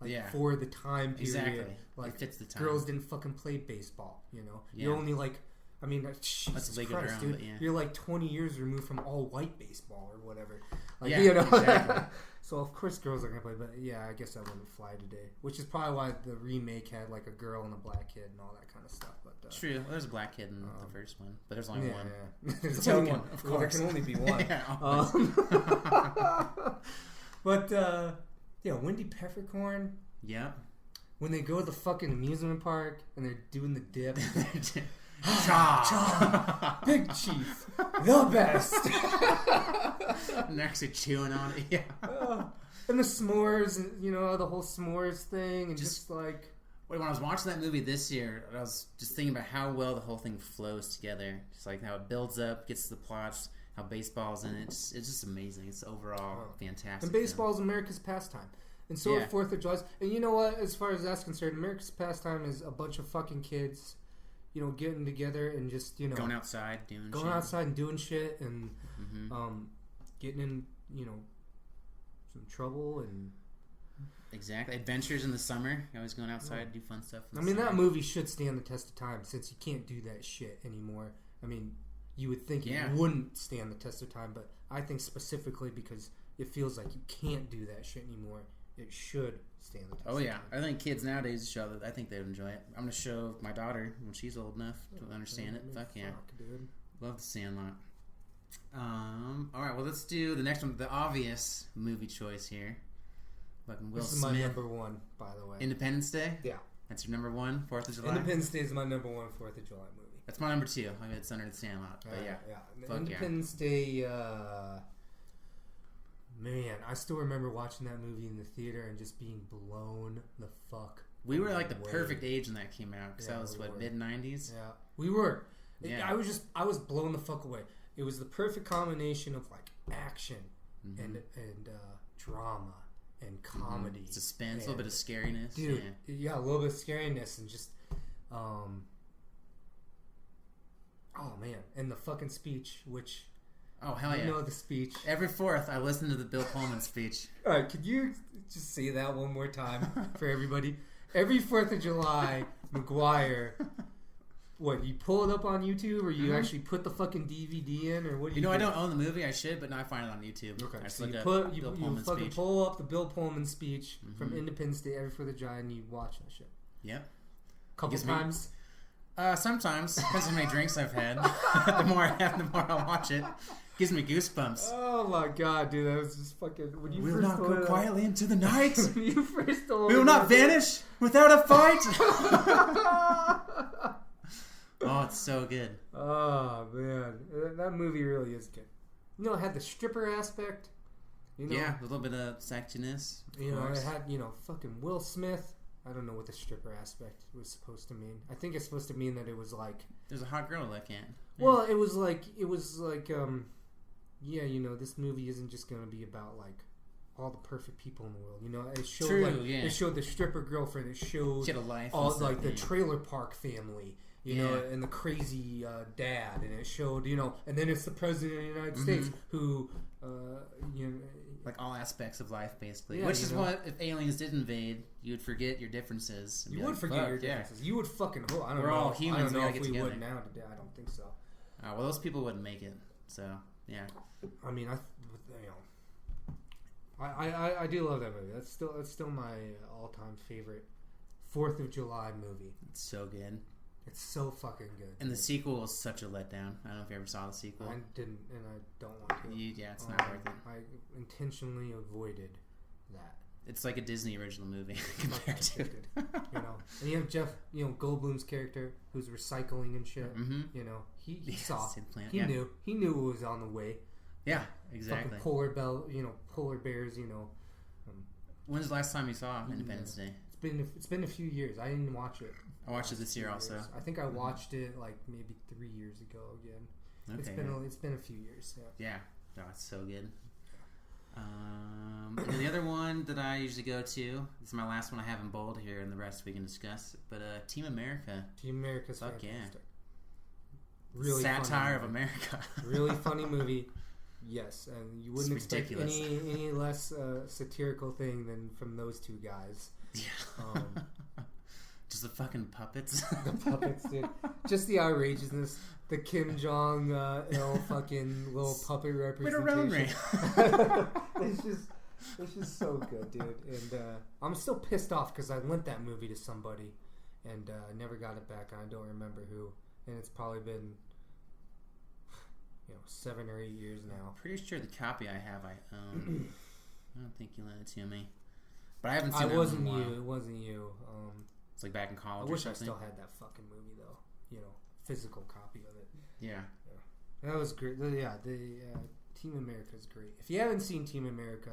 B: like for the time period.
A: Exactly,
B: like
A: it fits the time.
B: Girls didn't fucking play baseball. You know, you're only like, I mean, Jesus Christ, dude, you're like 20 years removed from all white baseball or whatever. Like, you know. Exactly. So of course girls are gonna play, but yeah, I guess that wouldn't fly today. Which is probably why the remake had like a girl and a black kid and all that kind of stuff. But
A: true, well, there's a black kid in the first one, but there's only one.
B: Yeah. There's only one. Of course, well, there can only be one. But Wendy Peppercorn.
A: Yeah.
B: When they go to the fucking amusement park and they're doing the dip.
A: Cha!
B: Big Chief, the best.
A: And they're actually chewing on it, yeah.
B: And the s'mores, you know, the whole s'mores thing, and just like...
A: Wait, when I was watching that movie this year, I was just thinking about how well the whole thing flows together. Just like how it builds up, gets to the plots, how baseball's in it. It's just amazing. It's overall fantastic.
B: And baseball's America's pastime. And so are 4th of July. And you know what? As far as that's concerned, America's pastime is a bunch of fucking kids... You know, getting together and just, you know...
A: Going outside, doing shit.
B: Outside and doing shit and getting in, you know, some trouble and...
A: Exactly. Adventures in the summer. Always going outside, do fun stuff.
B: I mean, that movie should stand the test of time since you can't do that shit anymore. I mean, you would think it wouldn't stand the test of time, but I think specifically because it feels like you can't do that shit anymore, it should stand the test of time.
A: I think kids nowadays show that. I think they'd enjoy it. I'm going to show my daughter when she's old enough to understand it. Fuck yeah.
B: Dude.
A: Love The Sandlot. Alright, well, let's do the next one. The obvious movie choice here. Fucking Will Smith.
B: This is my number one, by the way.
A: Independence Day?
B: Yeah.
A: That's your number one, 4th of July?
B: Independence Day is my number one 4th of July movie.
A: That's my number two. I mean, it's under The Sandlot. But yeah.
B: Independence Day, man, I still remember watching that movie in the theater and just being blown the fuck
A: We were like the perfect age when that came out. Because that was, mid-90s?
B: Yeah. We were. Yeah. I was blown the fuck away. It was the perfect combination of like action and drama and comedy,
A: suspense, a little bit of scariness,
B: dude. Yeah, a little bit of scariness and just, oh man, and the fucking speech, which,
A: oh hell yeah,
B: you know the speech.
A: Every 4th, I listen to the Bill Pullman speech.
B: All right, could you just say that one more time for everybody? Every 4th of July, McGuire. What, you pull it up on YouTube, or you actually put the fucking DVD in, or what do you do?
A: I don't own the movie. I should, but now I find it on YouTube.
B: Okay, so you fucking pull up the Bill Pullman speech from Independence Day every 4th of July, and you watch that shit.
A: Yep.
B: Couple times?
A: Sometimes. Depends on how many drinks I've had. The more I have, the more I'll watch it. Gives me goosebumps.
B: Oh my god, dude, that was just fucking... When you
A: we will not go quietly into the night.
B: When you first told
A: we will not vanish without a fight. Oh, it's so good.
B: Oh, man. That movie really is good. You know, it had the stripper aspect. You know,
A: yeah, a little bit of sexiness.
B: You know, it had, fucking Will Smith. I don't know what the stripper aspect was supposed to mean. I think it's supposed to mean that it was like...
A: There's a hot girl that can't. Yeah.
B: Well, it was like, this movie isn't just going to be about, like, all the perfect people in the world. You know, it showed it showed the stripper girlfriend. It showed
A: she had a life
B: all like the trailer park family. You know, and the crazy dad, and it showed, you know, and then it's the president of the United States who, you know,
A: like all aspects of life, basically. Which is what, if aliens did invade, you would forget your differences.
B: You would forget your differences. You would fucking. Oh, I don't know.
A: We're all humans.
B: I don't know if we would now today. I don't think so.
A: Well, those people wouldn't make it. So yeah.
B: I mean, I do love that movie. That's still my all-time favorite 4th of July movie.
A: It's so good.
B: It's so fucking good.
A: And the sequel was such a letdown. I don't know if you ever saw the sequel.
B: I didn't, and I don't want to.
A: Yeah, it's not worth it.
B: I intentionally avoided that.
A: It's like a Disney original movie compared to it.
B: You know, and you have Jeff, you know, Goldblum's character who's recycling and shit. You know, he saw, he knew it was on the way.
A: Yeah, exactly.
B: Fucking polar bears. You know.
A: When's the last time you saw Independence Day?
B: It's been a few years. I didn't watch it.
A: I watched it this year also.
B: I think I watched it like maybe 3 years ago again. Okay, it's been a few years.
A: Yeah. No, it's so good. And the other one that I usually go to, this is my last one I have in bold here, and the rest we can discuss. But Team America.
B: Team America's
A: fuck
B: fantastic.
A: Yeah. Really satire of America.
B: Really funny movie. Yes, and you wouldn't expect any less satirical thing than from those two guys.
A: Yeah. Just the fucking puppets.
B: The puppets, dude. Just the outrageousness. The Kim Jong-il fucking little puppet representation. It's just so good, dude. And I'm still pissed off because I lent that movie to somebody and I never got it back. I don't remember who. And it's probably been 7 or 8 years now.
A: Pretty sure the copy I have I own. I don't think you lent it to me. But I haven't seen it.
B: It wasn't you.
A: It's like back in college.
B: I wish I still had that fucking movie though. You know, physical copy of it.
A: Yeah.
B: That was great. Yeah, Team America is great. If you haven't seen Team America,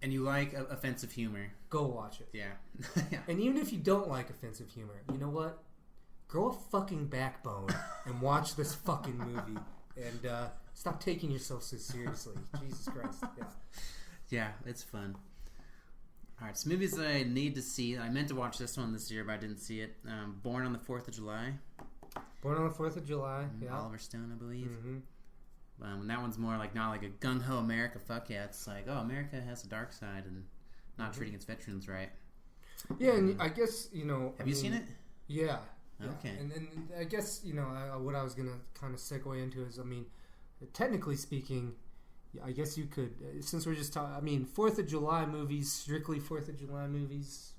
A: and you like offensive humor,
B: go watch it.
A: Yeah.
B: Yeah. And even if you don't like offensive humor, you know what? Grow a fucking backbone and watch this fucking movie. And stop taking yourself so seriously. Jesus Christ. Yeah.
A: Yeah, it's fun. Alright, so movies that I need to see. I meant to watch this one this year, but I didn't see it. Born on the 4th of July.
B: Born on the 4th of July, yeah.
A: Oliver Stone, I believe. And that one's more like, not like a gung-ho America, fuck yeah. It's like, oh, America has a dark side and not treating its veterans right.
B: Yeah, and I guess,
A: Have you seen it?
B: Yeah.
A: Okay.
B: And I guess, what I was going to kind of segue into is, technically speaking, I guess you could, since we're just talking, 4th of July movies, strictly 4th of July movies.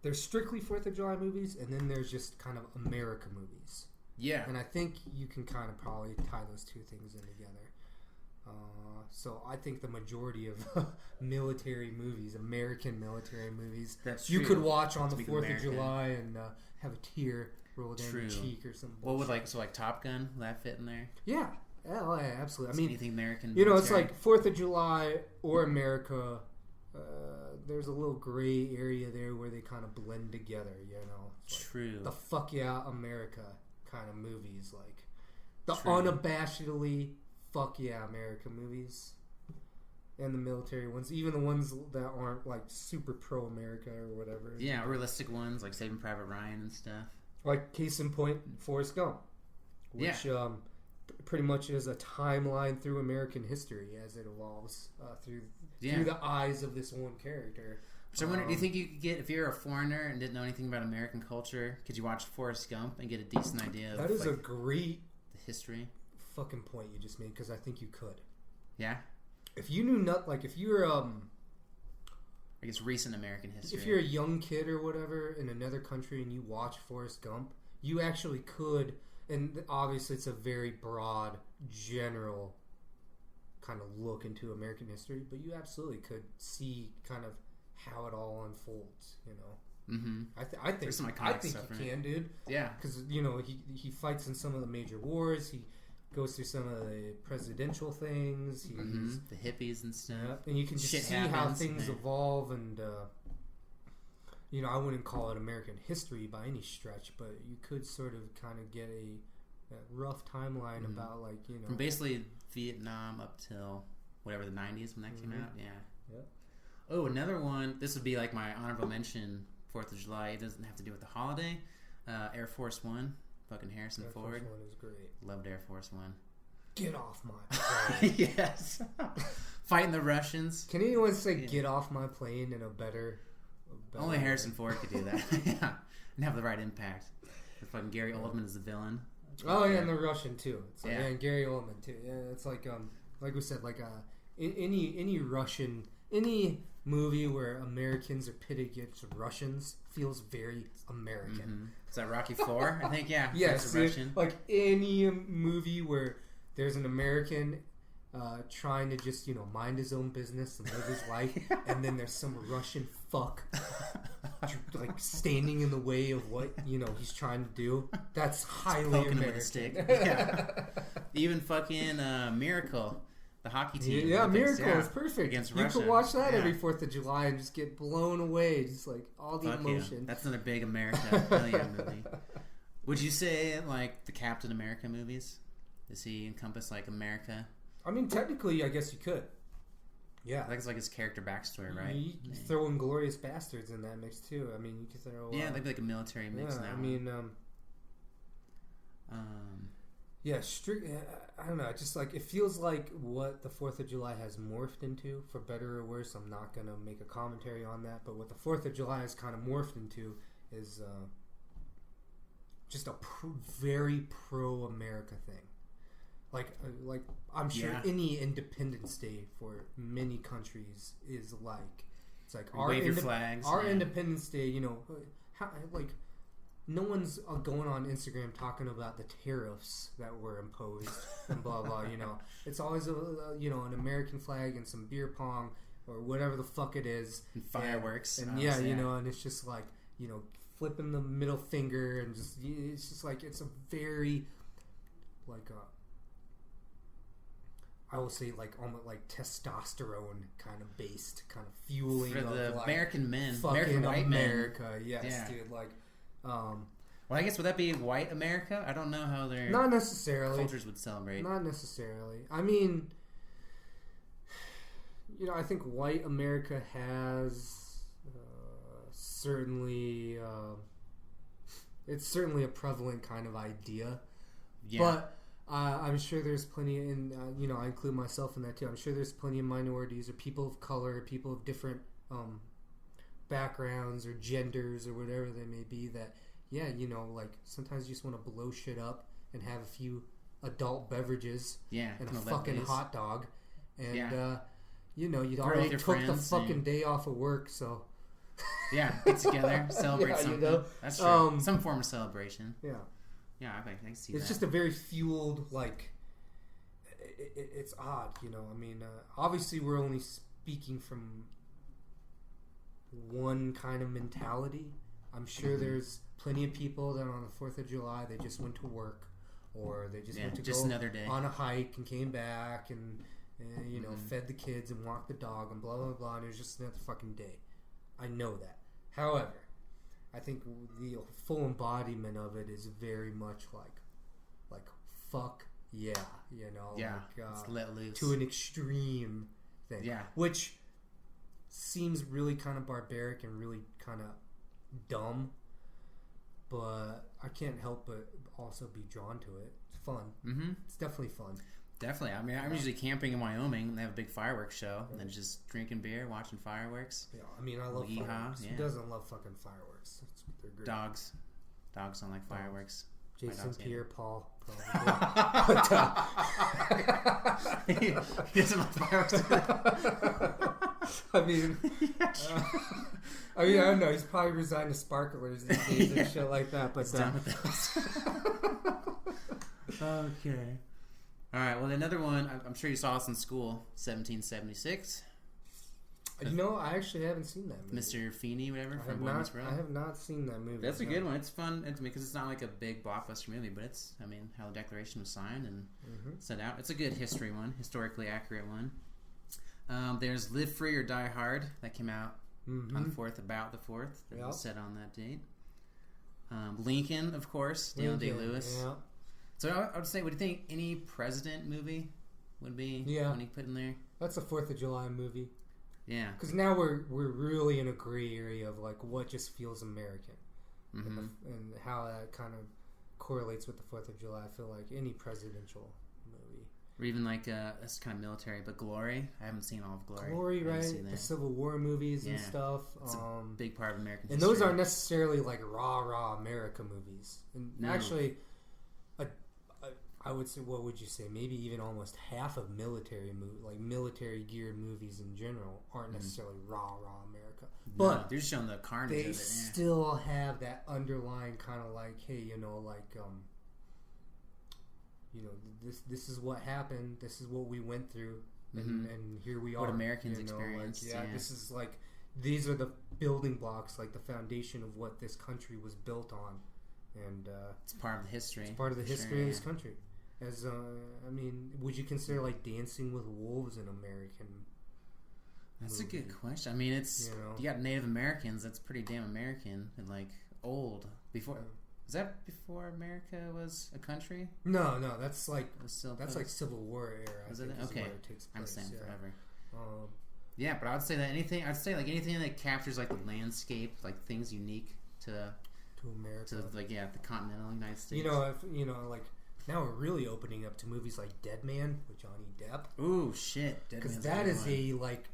B: There's strictly 4th of July movies, and then there's just kind of America movies.
A: Yeah.
B: And I think you can kind of probably tie those two things in together. So I think the majority of military movies, American military movies, you could watch on the 4th of July and have a tear roll down your cheek or something.
A: What would like Top Gun, will that fit in there?
B: Yeah. Oh, yeah, absolutely.
A: Anything American.
B: It's like 4th of July or America. There's a little gray area there where they kind of blend together,
A: True.
B: The fuck yeah America kind of movies, like the unabashedly fuck yeah America movies, and the military ones, even the ones that aren't like super pro America or whatever.
A: Yeah, realistic ones like Saving Private Ryan and stuff.
B: Like case in point, Forrest Gump, which pretty much is a timeline through American history as it evolves through the eyes of this one character.
A: So I wonder, do you think you could get, if you're a foreigner and didn't know anything about American culture, could you watch Forrest Gump and get a decent idea of
B: that is a great
A: the history
B: fucking point you just made, because I think you could.
A: Yeah?
B: If you knew if you were
A: I guess recent American history.
B: If you're a young kid or whatever in another country and you watch Forrest Gump, you actually could, and obviously it's a very broad, general kind of look into American history, but you absolutely could see kind of how it all unfolds,
A: Mm-hmm.
B: I think you can, dude.
A: Yeah.
B: Because, he fights in some of the major wars. He goes through some of the presidential things.
A: The hippies and stuff.
B: Yeah, and you can just see how things evolve. And, I wouldn't call it American history by any stretch, but you could sort of kind of get a rough timeline about,
A: from basically Vietnam up till whatever the 90s when that came out. Yeah.
B: Yep.
A: Oh, another one. This would be like my honorable mention. 4th of July. It doesn't have to do with the holiday. Air Force One. Fucking Harrison Ford.
B: Air Force One is great.
A: Loved Air Force One.
B: Get off my plane.
A: Yes. Fighting the Russians.
B: Can anyone say "get off my plane" in a better
A: Only Harrison Ford could do that. Yeah. And have the right impact. The fucking Gary Oldman is the villain.
B: Oh yeah, and the Russian too. It's like,
A: yeah.
B: And Gary Oldman too. Yeah, it's like we said, like any Russian, any movie where Americans are pitted against Russians feels very American.
A: Mm-hmm. Is that Rocky IV? I think, yeah.
B: Yes,
A: Russian.
B: Like any movie where there's an American trying to just, mind his own business and live his life, and then there's some Russian fuck like standing in the way of what he's trying to do. That's highly American. Him with a stick.
A: Yeah. Even fucking Miracle. The hockey team.
B: Yeah, Miracle is perfect.
A: Against
B: you
A: Russia.
B: Could watch that every 4th of July and just get blown away. Just like all the emotion.
A: Yeah. That's another big America movie. Would you say like the Captain America movies? Does he encompass like America?
B: I mean, technically, I guess you could. Yeah.
A: That's like his character backstory, right?
B: You throw Inglourious Bastards in that mix too. I mean, you could throw...
A: Yeah, they'd be like a military mix now.
B: I mean... Yeah, I don't know. Just like it feels like what the 4th of July has morphed into, for better or worse. I'm not gonna make a commentary on that, but what the 4th of July has kind of morphed into is just a very pro-America thing. Like I'm sure any Independence Day for many countries is like. It's like
A: wave your flags.
B: Our Independence Day, no one's going on Instagram talking about the tariffs that were imposed and blah blah. It's always an American flag and some beer pong or whatever the fuck it is,
A: and fireworks,
B: and and it's just like flipping the middle finger and just it's just like it's a very like I will say like almost like testosterone kind of based kind of fueling
A: for the
B: of, like,
A: American men,
B: fucking
A: American white
B: America,
A: men.
B: Yes, dude. Like,
A: well, I guess would that be white America? I don't know how their
B: not necessarily
A: cultures would celebrate.
B: Not necessarily. I mean, I think white America has certainly it's certainly a prevalent kind of idea, but. I'm sure there's plenty, and I include myself in that too. I'm sure there's plenty of minorities or people of color, people of different backgrounds or genders or whatever they may be that, like sometimes you just want to blow shit up and have a few adult beverages and a fucking hot dog. And, you'd already took the fucking day off of work, so...
A: Yeah, get together, celebrate something. That's true. Some form of celebration.
B: Yeah.
A: Yeah, I can see that.
B: It's just a very fueled, like, it's odd, I mean, obviously we're only speaking from one kind of mentality. I'm sure there's plenty of people that on the 4th of July, they just went to work or they just went to go
A: another day
B: on a hike and came back and fed the kids and walked the dog and blah, blah, blah, and it was just another fucking day. I know that. However, I think the full embodiment of it is very much like fuck yeah,
A: let's let loose
B: to an extreme thing, which seems really kind of barbaric and really kind of dumb, but I can't help but also be drawn to it. It's fun. Mm-hmm. It's definitely fun.
A: Definitely. I mean, I'm usually camping in Wyoming and they have a big fireworks show and then just drinking beer, watching fireworks.
B: Yeah, I mean, I love fireworks. Who doesn't love fucking fireworks? They're great.
A: Dogs don't like fireworks.
B: Jason, Pierre, Paul.
A: He doesn't like fireworks.
B: I mean, I don't know. He's probably resigned to sparklers these days and shit like that. But
A: done with those. Okay. All right. Well, another one. I'm sure you saw this in school. 1776.
B: I actually haven't seen that movie.
A: Mr. Feeney, whatever, from Boy Meets World.
B: I have not seen that movie.
A: That's a good one. It's fun because it's not like a big blockbuster movie, but it's, how the Declaration was signed and set out. It's a good history one, historically accurate one. There's Live Free or Die Hard that came out on the 4th, about the 4th. That was set on that date. Lincoln, of course, Daniel Day-Lewis.
B: Yeah.
A: So I would say, what do you think any president movie would be when he put in there?
B: That's a 4th of July movie.
A: Yeah.
B: Because now we're really in a gray area of like what just feels American, and how that kind of correlates with the 4th of July. I feel like any presidential movie,
A: or even like it's kind of military, but Glory. I haven't seen all of Glory.
B: Glory, right? The Civil War movies and stuff.
A: It's a big part of American
B: history. And those aren't necessarily like rah America movies. And actually, I would say, what would you say? Maybe even almost half of military geared movies in general aren't necessarily raw America.
A: No,
B: but
A: they're just showing the carnage of it.
B: They still have that underlying kind of like, hey, this is what happened. This is what we went through, and here we are.
A: What Americans experienced.
B: This is like, these are the building blocks, like the foundation of what this country was built on, and
A: it's part of the history.
B: It's part of the history of this country. As would you consider like Dancing with Wolves an American?
A: That's movie? A good question. I mean, it's you got Native Americans. That's pretty damn American and like old. Before was that before America was a country?
B: No, that's like like Civil War era.
A: Was it? Okay,
B: it takes place.
A: I'm saying forever. Yeah, but I would say that anything that captures like the landscape, like things unique to
B: America,
A: to like the continental United States.
B: Like. Now we're really opening up to movies like Dead Man with Johnny Depp.
A: Ooh, shit.
B: Because that is a, like,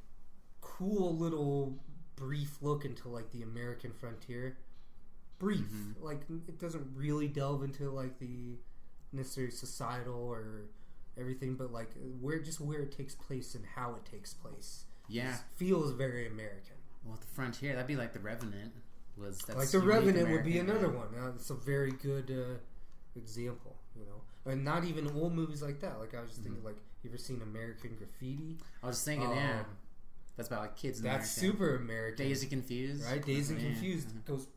B: cool little brief look into, like, the American frontier. Brief. Like, it doesn't really delve into, like, the necessary societal or everything, but, like, where it takes place and how it takes place.
A: Yeah.
B: It feels very American.
A: Well, the frontier, that'd be like The Revenant.
B: Like, The Revenant would be another one. It's a very good example. And not even old movies like that. Like I was just thinking, like, you ever seen American Graffiti?
A: I was thinking, that's about like kids in America.
B: That's super American.
A: Dazed and Confused,
B: right? Dazed and Confused goes.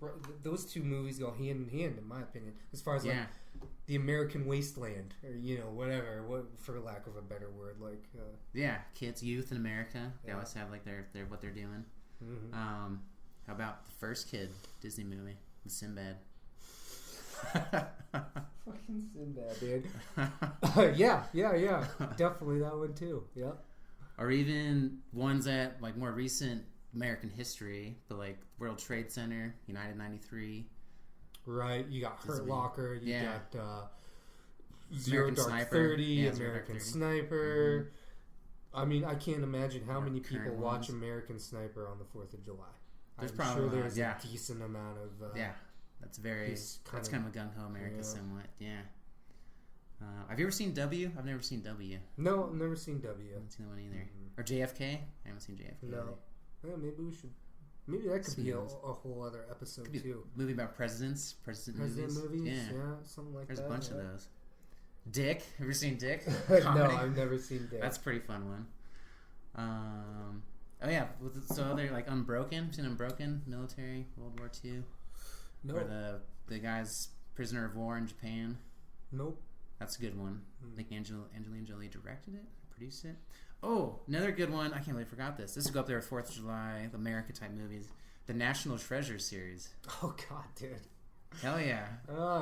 B: Those two movies go hand in hand, in my opinion, as far as like the American wasteland, or whatever, for lack of a better word, like.
A: Kids, youth in America. They always have like their what they're doing. How about the first kid Disney movie, the Sinbad?
B: Fucking Sinbad, dude. Yeah. Definitely that one too. Yep.
A: Or even ones that like more recent American history, but like World Trade Center, United 93.
B: Right. You got Hurt Locker. You got Zero
A: American
B: Dark
A: Sniper.
B: 30, American Sniper. I mean, I can't imagine how many people watch American Sniper on the 4th of July.
A: I'm
B: sure there's a decent amount of.
A: That's kind of a gung-ho America somewhat, have you ever seen W? I've never seen W.
B: No, I've never seen W.
A: I haven't seen that one either. Or JFK? I haven't seen JFK
B: either. Yeah, maybe we should. Maybe that could be a whole other episode too.
A: A movie about president movies.
B: Yeah, something like
A: There's
B: that.
A: There's a bunch of those. Dick? Have you ever seen Dick?
B: No, I've never seen Dick.
A: That's a pretty fun one. So they're like Unbroken. Have you seen Unbroken? Military, World War II.
B: No.
A: Or the guy's prisoner of war in Japan.
B: Nope.
A: That's a good one. I think Angelina Jolie directed it, produced it. Oh, another good one. I can't believe I forgot this. This will go up there with 4th of July, America type movies. The National Treasure series.
B: Oh God, dude.
A: Hell yeah.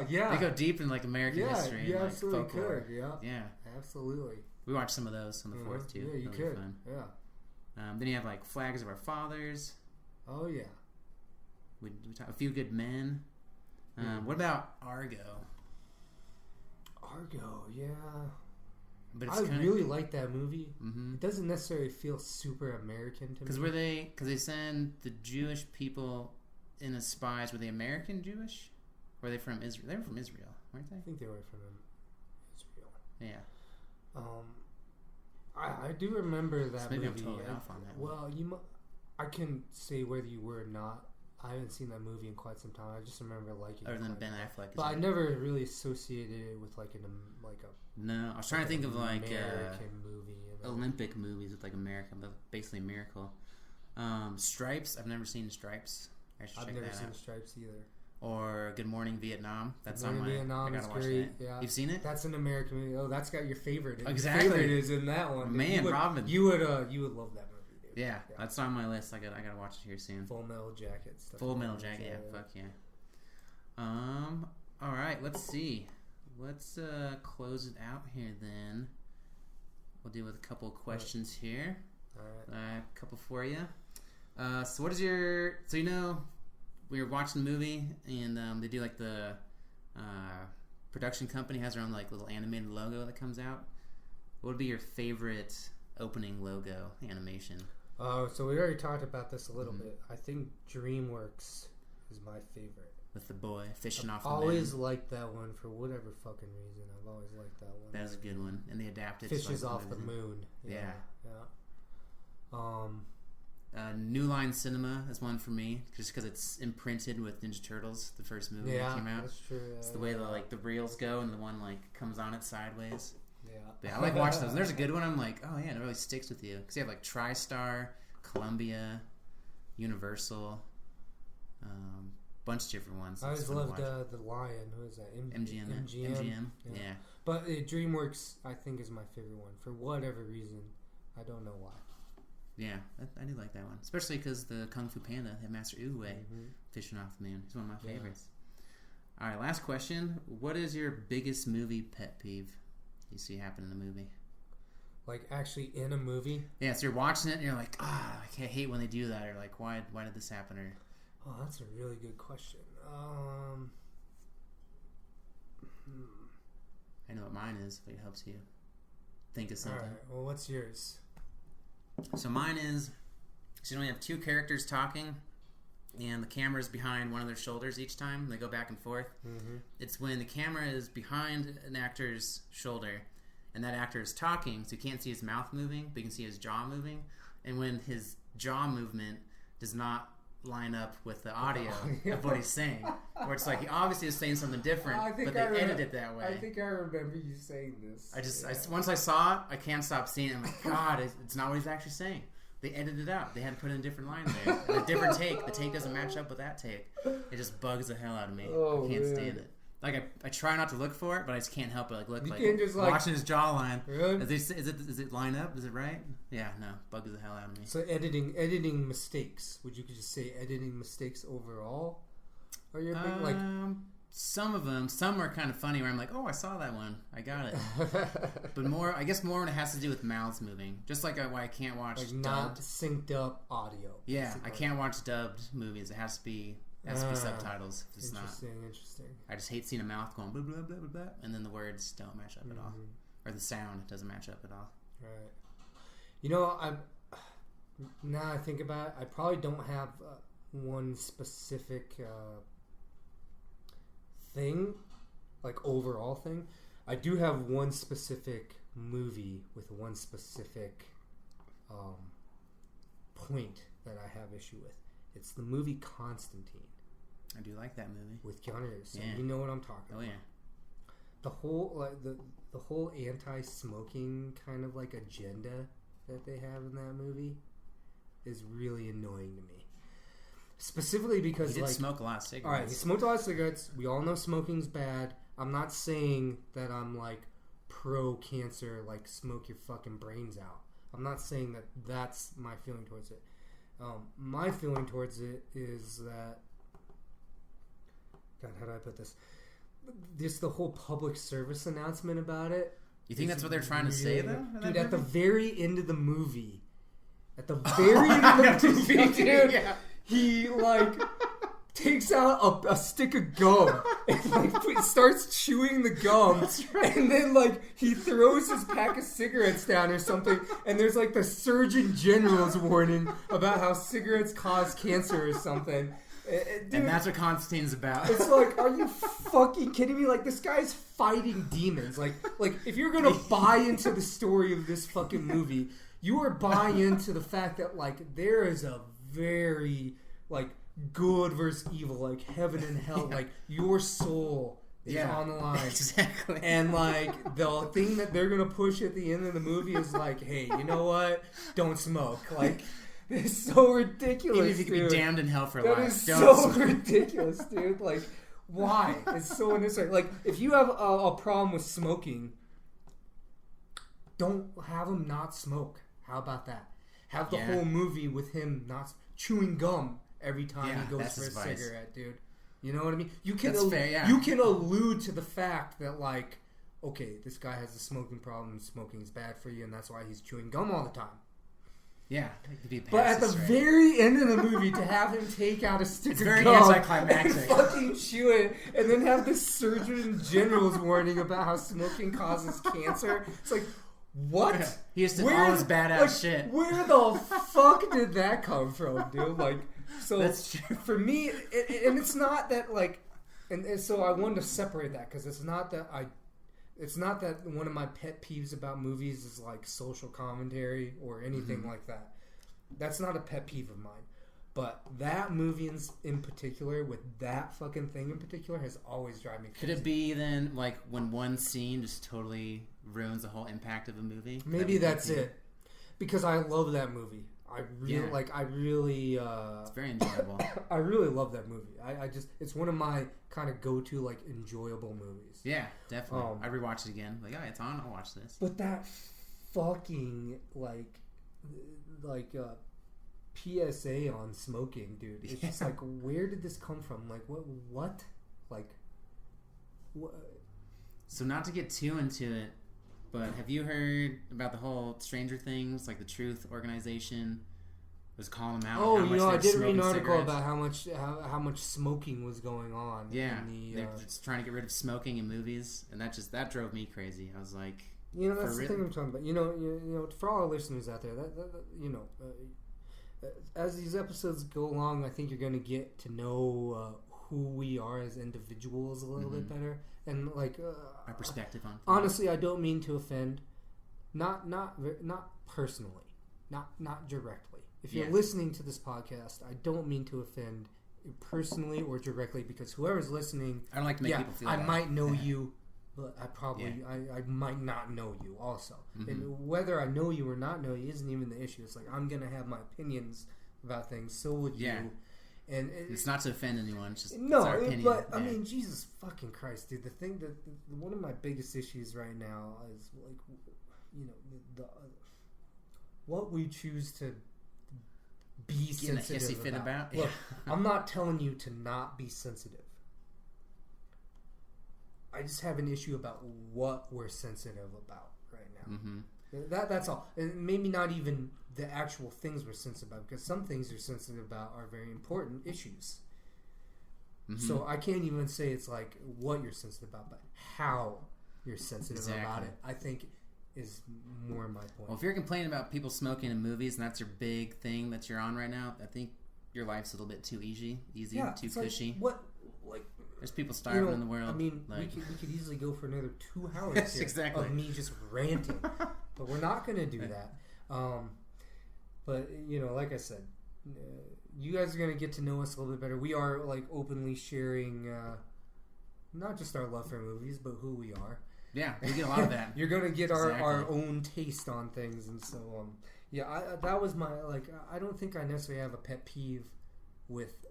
B: Yeah.
A: They go deep in like American history.
B: You
A: and,
B: absolutely
A: like, folklore.
B: could. Yeah. Absolutely.
A: We watched some of those on the 4th too.
B: Yeah, you could. Fun. Yeah.
A: Then you have like Flags of Our Fathers.
B: Oh yeah.
A: We talk A Few Good Men. What about Argo?
B: Argo, yeah.
A: But
B: I really like that movie. It doesn't necessarily feel super American to me.
A: Because they send the Jewish people in as spies. Were they American Jewish? Or were they from Israel? They were from Israel, weren't they?
B: I think they were from Israel.
A: Yeah.
B: I do remember that
A: maybe
B: movie.
A: I'm totally off on that.
B: Well, I can say whether you were or not. I haven't seen that movie in quite some time. I just remember liking it.
A: Other than Ben Affleck.
B: But I never really associated it with like a
A: No, I was trying to think of like
B: American movie.
A: Olympic movies with like America, but basically Miracle. Stripes. I've never seen Stripes.
B: I've never seen Stripes either.
A: Or Good Morning Vietnam. That's
B: Good Morning Vietnam is great.
A: That.
B: Yeah.
A: You've seen it?
B: That's an American movie. Oh, that's got your favorite.
A: Exactly.
B: Your favorite is in that one.
A: Man, Robin.
B: You would love that movie.
A: Yeah, that's on my list. I gotta watch it here soon.
B: Full Metal Jacket stuff.
A: Full Metal Jacket, yeah. Fuck yeah. All right, let's see. Let's close it out here then we'll deal with a couple of questions here.
B: All right.
A: A couple for you. So what is your... So we were watching the movie, and they do like the production company has their own like little animated logo that comes out. What would be your favorite opening logo animation?
B: So we already talked about this a little bit. I think DreamWorks is my favorite.
A: With the boy fishing off the moon.
B: I've always liked that one for whatever fucking reason. I've always liked that one.
A: That is a good one. And they adapted
B: Fishes off the moon.
A: Yeah.
B: New
A: Line Cinema is one for me, just because it's imprinted with Ninja Turtles, the first movie that came out.
B: That's true.
A: It's the way the reels go, and the one like comes on it sideways.
B: Yeah.
A: But I like watching those. And there's a good one. I'm like, oh yeah, it really sticks with you because you have like TriStar, Columbia, Universal, bunch of different ones.
B: I always loved the Lion. Who is that?
A: MGM. Yeah.
B: But DreamWorks, I think, is my favorite one for whatever reason. I don't know why.
A: Yeah, I do like that one, especially because the Kung Fu Panda had Master Uwe fishing off the moon. He's one of my favorites. All right, last question. What is your biggest movie pet peeve you see happen in a movie?
B: Like actually in a movie?
A: Yeah, so you're watching it and you're like, I hate when they do that, or like, why did this happen? Or
B: that's a really good question.
A: I know what mine is, if it helps you think of something.
B: All right, well, what's yours?
A: So mine is, so you only have two characters talking, and the camera is behind one of their shoulders each time. They go back and forth. Mm-hmm. It's when the camera is behind an actor's shoulder, and that actor is talking, so you can't see his mouth moving, but you can see his jaw moving. And when his jaw movement does not line up with the audio of what he's saying, or it's like he obviously is saying something different, but they edit it that way.
B: I think I remember you saying this.
A: Once I saw it, I can't stop seeing it. I'm like, God, it's not what he's actually saying. They edited it out. They had to put in a different line there. And a different take. The take doesn't match up with that take. It just bugs the hell out of me. I can't stand it. Like I try not to look for it, but I just can't help it. Like look, watching his jawline.
B: Really?
A: Is it line up? Is it right? Yeah, no, bugs the hell out of me.
B: So editing mistakes. Would you just say editing mistakes overall? Or you're like
A: some of them. Some are kind of funny. Where I'm like, oh, I saw that one. I got it. But more when it has to do with mouths moving. Just like why I can't watch
B: like not synced up audio.
A: Yeah, basically. I can't watch dubbed movies. It has to be subtitles. If it's
B: interesting.
A: I just hate seeing a mouth going blah, blah, blah, blah, blah, and then the words don't match up at all. Or the sound doesn't match up at all.
B: Right. You know, now I think about it, I probably don't have one specific thing, like overall thing. I do have one specific movie with one specific point that I have issue with. It's the movie Constantine.
A: I do like that movie
B: with Keanu Reeves. So you know what I'm talking about.
A: Oh yeah.
B: The whole the whole anti-smoking kind of like agenda that they have in that movie is really annoying to me. Specifically because
A: he did smoke a lot of cigarettes.
B: All right, he smoked a lot of cigarettes. We all know smoking's bad. I'm not saying that I'm like pro-cancer, like smoke your fucking brains out. I'm not saying that that's my feeling towards it. My feeling towards it is that, God, how do I put this? Just the whole public service announcement about it.
A: You think that's what they're trying to say, though?
B: Dude, at the very end of the movie, dude, he like takes out a stick of gum and like starts chewing the gum, and then like he throws his pack of cigarettes down or something, and there's like the Surgeon General's warning about how cigarettes cause cancer or something. Dude,
A: and that's what Constantine's about.
B: It's like, are you fucking kidding me? Like, this guy's fighting demons. Like if you're gonna buy into the story of this fucking movie, you are buying into the fact that like there is a very like good versus evil, like heaven and hell, like your soul is on the line.
A: Exactly.
B: And like the thing that they're gonna push at the end of the movie is like, hey, you know what? Don't smoke. Like, it's so ridiculous.
A: Even if you could be damned in hell for life.
B: That is so ridiculous, dude. Like, why? It's so unnecessary. Like, if you have a problem with smoking, don't have him not smoke. How about that? Have the whole movie with him not chewing gum every time he goes for a cigarette, dude. You know what I mean? You can you can allude to the fact that like, okay, this guy has a smoking problem. Smoking's bad for you, and that's why he's chewing gum all the time.
A: Yeah,
B: but at the very end of the movie, to have him take out a stick of
A: very
B: gum
A: anticlimactic.
B: and fucking chew it, and then have the Surgeon General's warning about how smoking causes cancer. It's like, what?
A: Yeah. He used to do all his badass shit.
B: Where the fuck did that come from, dude? Like, so
A: that's true.
B: For me, and it's not that like, and so I wanted to separate that because it's not that one of my pet peeves about movies is like social commentary or anything like that. That's not a pet peeve of mine. But that movie in particular, with that fucking thing in particular, has always driven me crazy.
A: Could it be then like when one scene just totally ruins the whole impact of a movie?
B: Maybe that's it. Because I love that movie. I really
A: it's very enjoyable.
B: I really love that movie. I just, it's one of my kind of go-to like enjoyable movies.
A: Yeah, definitely. I rewatch it again. Like, oh, it's on. I'll watch this.
B: But that fucking like PSA on smoking, dude. It's just like, where did this come from? Like, what? Like, what?
A: So not to get too into it, but have you heard about the whole Stranger Things, like the Truth Organization was calling them out?
B: Oh, I did read an article about how much smoking was going on.
A: Yeah, they're just trying to get rid of smoking in movies, and that drove me crazy. I was like,
B: that's the thing I'm talking about. You know, for all our listeners out there, as these episodes go along, I think you're going to get to know who we are as individuals a little bit better, and like
A: our perspective on things.
B: Honestly, I don't mean to offend, not personally, not directly. If you're listening to this podcast, I don't mean to offend personally or directly, because whoever's listening,
A: I don't like to make people feel
B: I
A: bad.
B: Might know you, but I might not know you also. And whether I know you or not know you isn't even the issue. It's like, I'm going to have my opinions about things, so would you. And
A: it's not to offend anyone. It's just
B: no,
A: it's our opinion.
B: But I mean, Jesus fucking Christ, dude. The thing that one of my biggest issues right now is like, the what we choose to be sensitive about. Look, I'm not telling you to not be sensitive. I just have an issue about what we're sensitive about right now. That's all. And maybe not even the actual things we're sensitive about, because some things you're sensitive about are very important issues. So I can't even say it's like what you're sensitive about, but how you're sensitive about it, I think, is more my point.
A: Well, if you're complaining about people smoking in movies and that's your big thing that you're on right now, I think your life's a little bit too easy, too cushy.
B: Like,
A: there's people starving in the world.
B: I mean, we could easily go for another 2 hours here of me just ranting, but we're not going to do that. But like I said, you guys are going to get to know us a little bit better. We are like openly sharing not just our love for movies, but who we are.
A: Yeah, we get a lot of that.
B: You're going to get our own taste on things, and so that was my I don't think I necessarily have a pet peeve with.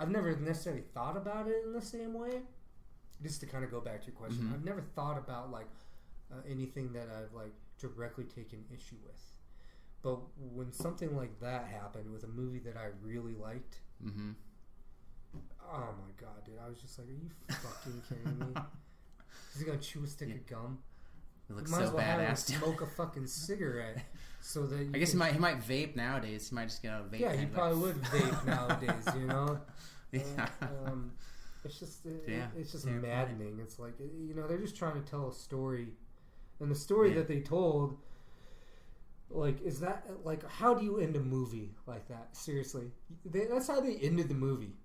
B: I've never necessarily thought about it in the same way. Just to kind of go back to your question, I've never thought about anything that I've directly taken issue with. But when something like that happened with a movie that I really liked, oh my god, dude! I was just like, "Are you fucking kidding me? He's gonna chew a stick of gum?
A: It looks
B: might
A: so
B: as well
A: badass.
B: Have him smoke a fucking cigarette." So that
A: I guess he might vape nowadays. He might just get out of vape.
B: Yeah, he probably would vape nowadays.
A: Yeah.
B: It's just maddening. It's like, they're just trying to tell a story, and the story that they told, is that how do you end a movie like that? Seriously, that's how they ended the movie.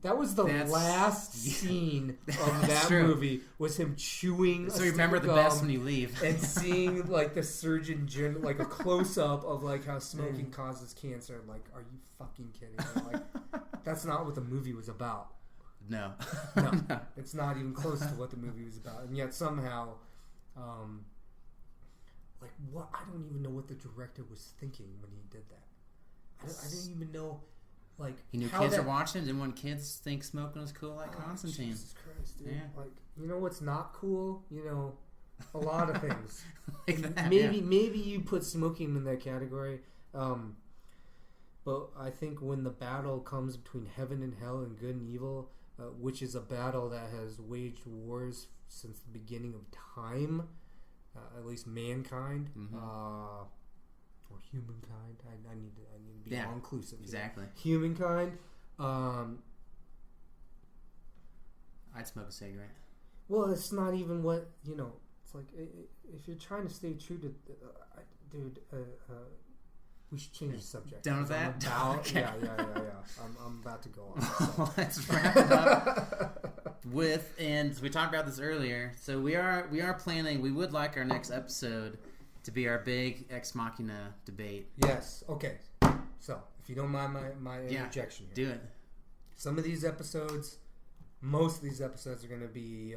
B: That was the last scene of that movie, was him chewing. So
A: you remember the best when you leave,
B: and seeing the Surgeon General, a close up of how smoking causes cancer. Are you fucking kidding me? That's not what the movie was about.
A: No,
B: it's not even close to what the movie was about, and yet somehow, what? I don't even know what the director was thinking when he did that. I didn't even know.
A: He knew kids were watching. Didn't want kids to think smoking was cool, Constantine.
B: Jesus Christ, dude!
A: Yeah.
B: What's not cool? A lot of things.
A: That,
B: maybe you put smoking in that category. But I think when the battle comes between heaven and hell and good and evil, which is a battle that has waged wars since the beginning of time, at least mankind, or humankind. I need to be all inclusive.
A: Exactly.
B: Here. Humankind.
A: I'd smoke a cigarette.
B: Well, it's not even what, it's like, if you're trying to stay true to, dude, we should change the subject.
A: Done with that?
B: Okay. Yeah. I'm about to go on. So.
A: Let's wrap it up and we talked about this earlier, so we are planning, we would like our next episode to be our big Ex Machina debate.
B: Yes, okay. So, if you don't mind my interjection here.
A: Do it.
B: Some of these episodes, most of these episodes are going to be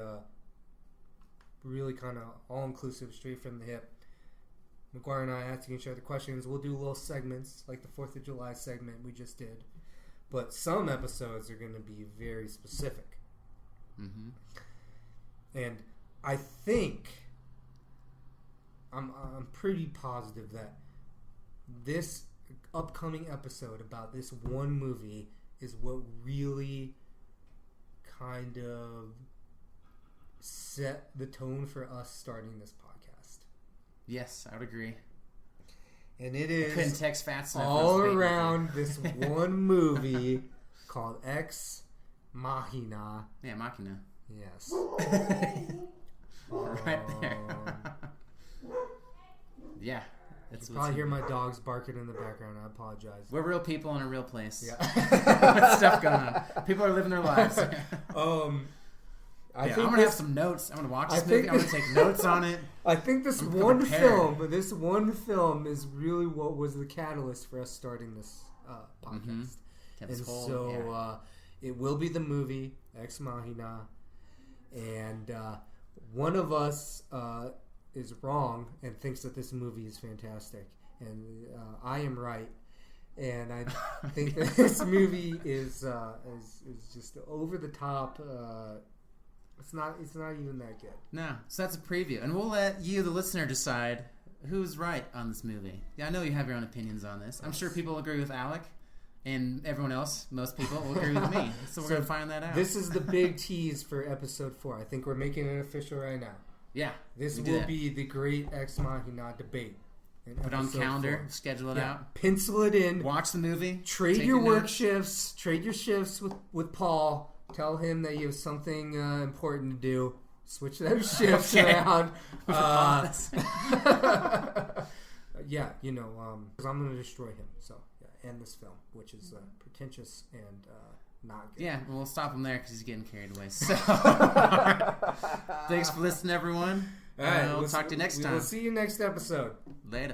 B: really kind of all-inclusive, straight from the hip. McGuire and I asking each other questions. We'll do little segments, like the 4th of July segment we just did. But some episodes are going to be very specific.
A: Mm-hmm.
B: And I think, I'm pretty positive that this upcoming episode about this one movie is what really kind of set the tone for us starting this podcast.
A: Yes, I would agree.
B: And it is
A: I couldn't text fast enough
B: all around this one movie called Ex Machina.
A: Yeah, Machina.
B: Yes.
A: Right there. Yeah.
B: You probably hear my dogs barking in the background. I apologize.
A: We're real people in a real place.
B: Yeah.
A: With stuff going on. People are living their lives.
B: I think
A: I'm going to have some notes. I'm going to watch this movie. I'm going to take notes on it.
B: I think this one film is really what was the catalyst for us starting this podcast. Mm-hmm. It will be the movie Ex Machina, and one of us is wrong and thinks that this movie is fantastic, and I am right, and I think that this movie is just over the top. It's not even that good.
A: No, so that's a preview, and we'll let you, the listener, decide who's right on this movie. Yeah, I know you have your own opinions on this. I'm sure people agree with Alec, and everyone else, most people, will agree with me. So we're going to find that out.
B: This is the big tease for episode 4. I think we're making it official right now.
A: Yeah.
B: This will be the Great Ex Machina Debate.
A: Put on calendar, 4. Schedule it out.
B: Pencil it in.
A: Watch the movie.
B: Trade your work shifts. Trade your shifts with Paul. Tell him that you have something important to do. Switch those shifts around. Yeah, because I'm going to destroy him. So, end this film, which is pretentious and not good.
A: Yeah, we'll stop him there because he's getting carried away. So, thanks for listening, everyone.
B: All right,
A: we'll talk to you next time.
B: We'll see you next episode.
A: Later.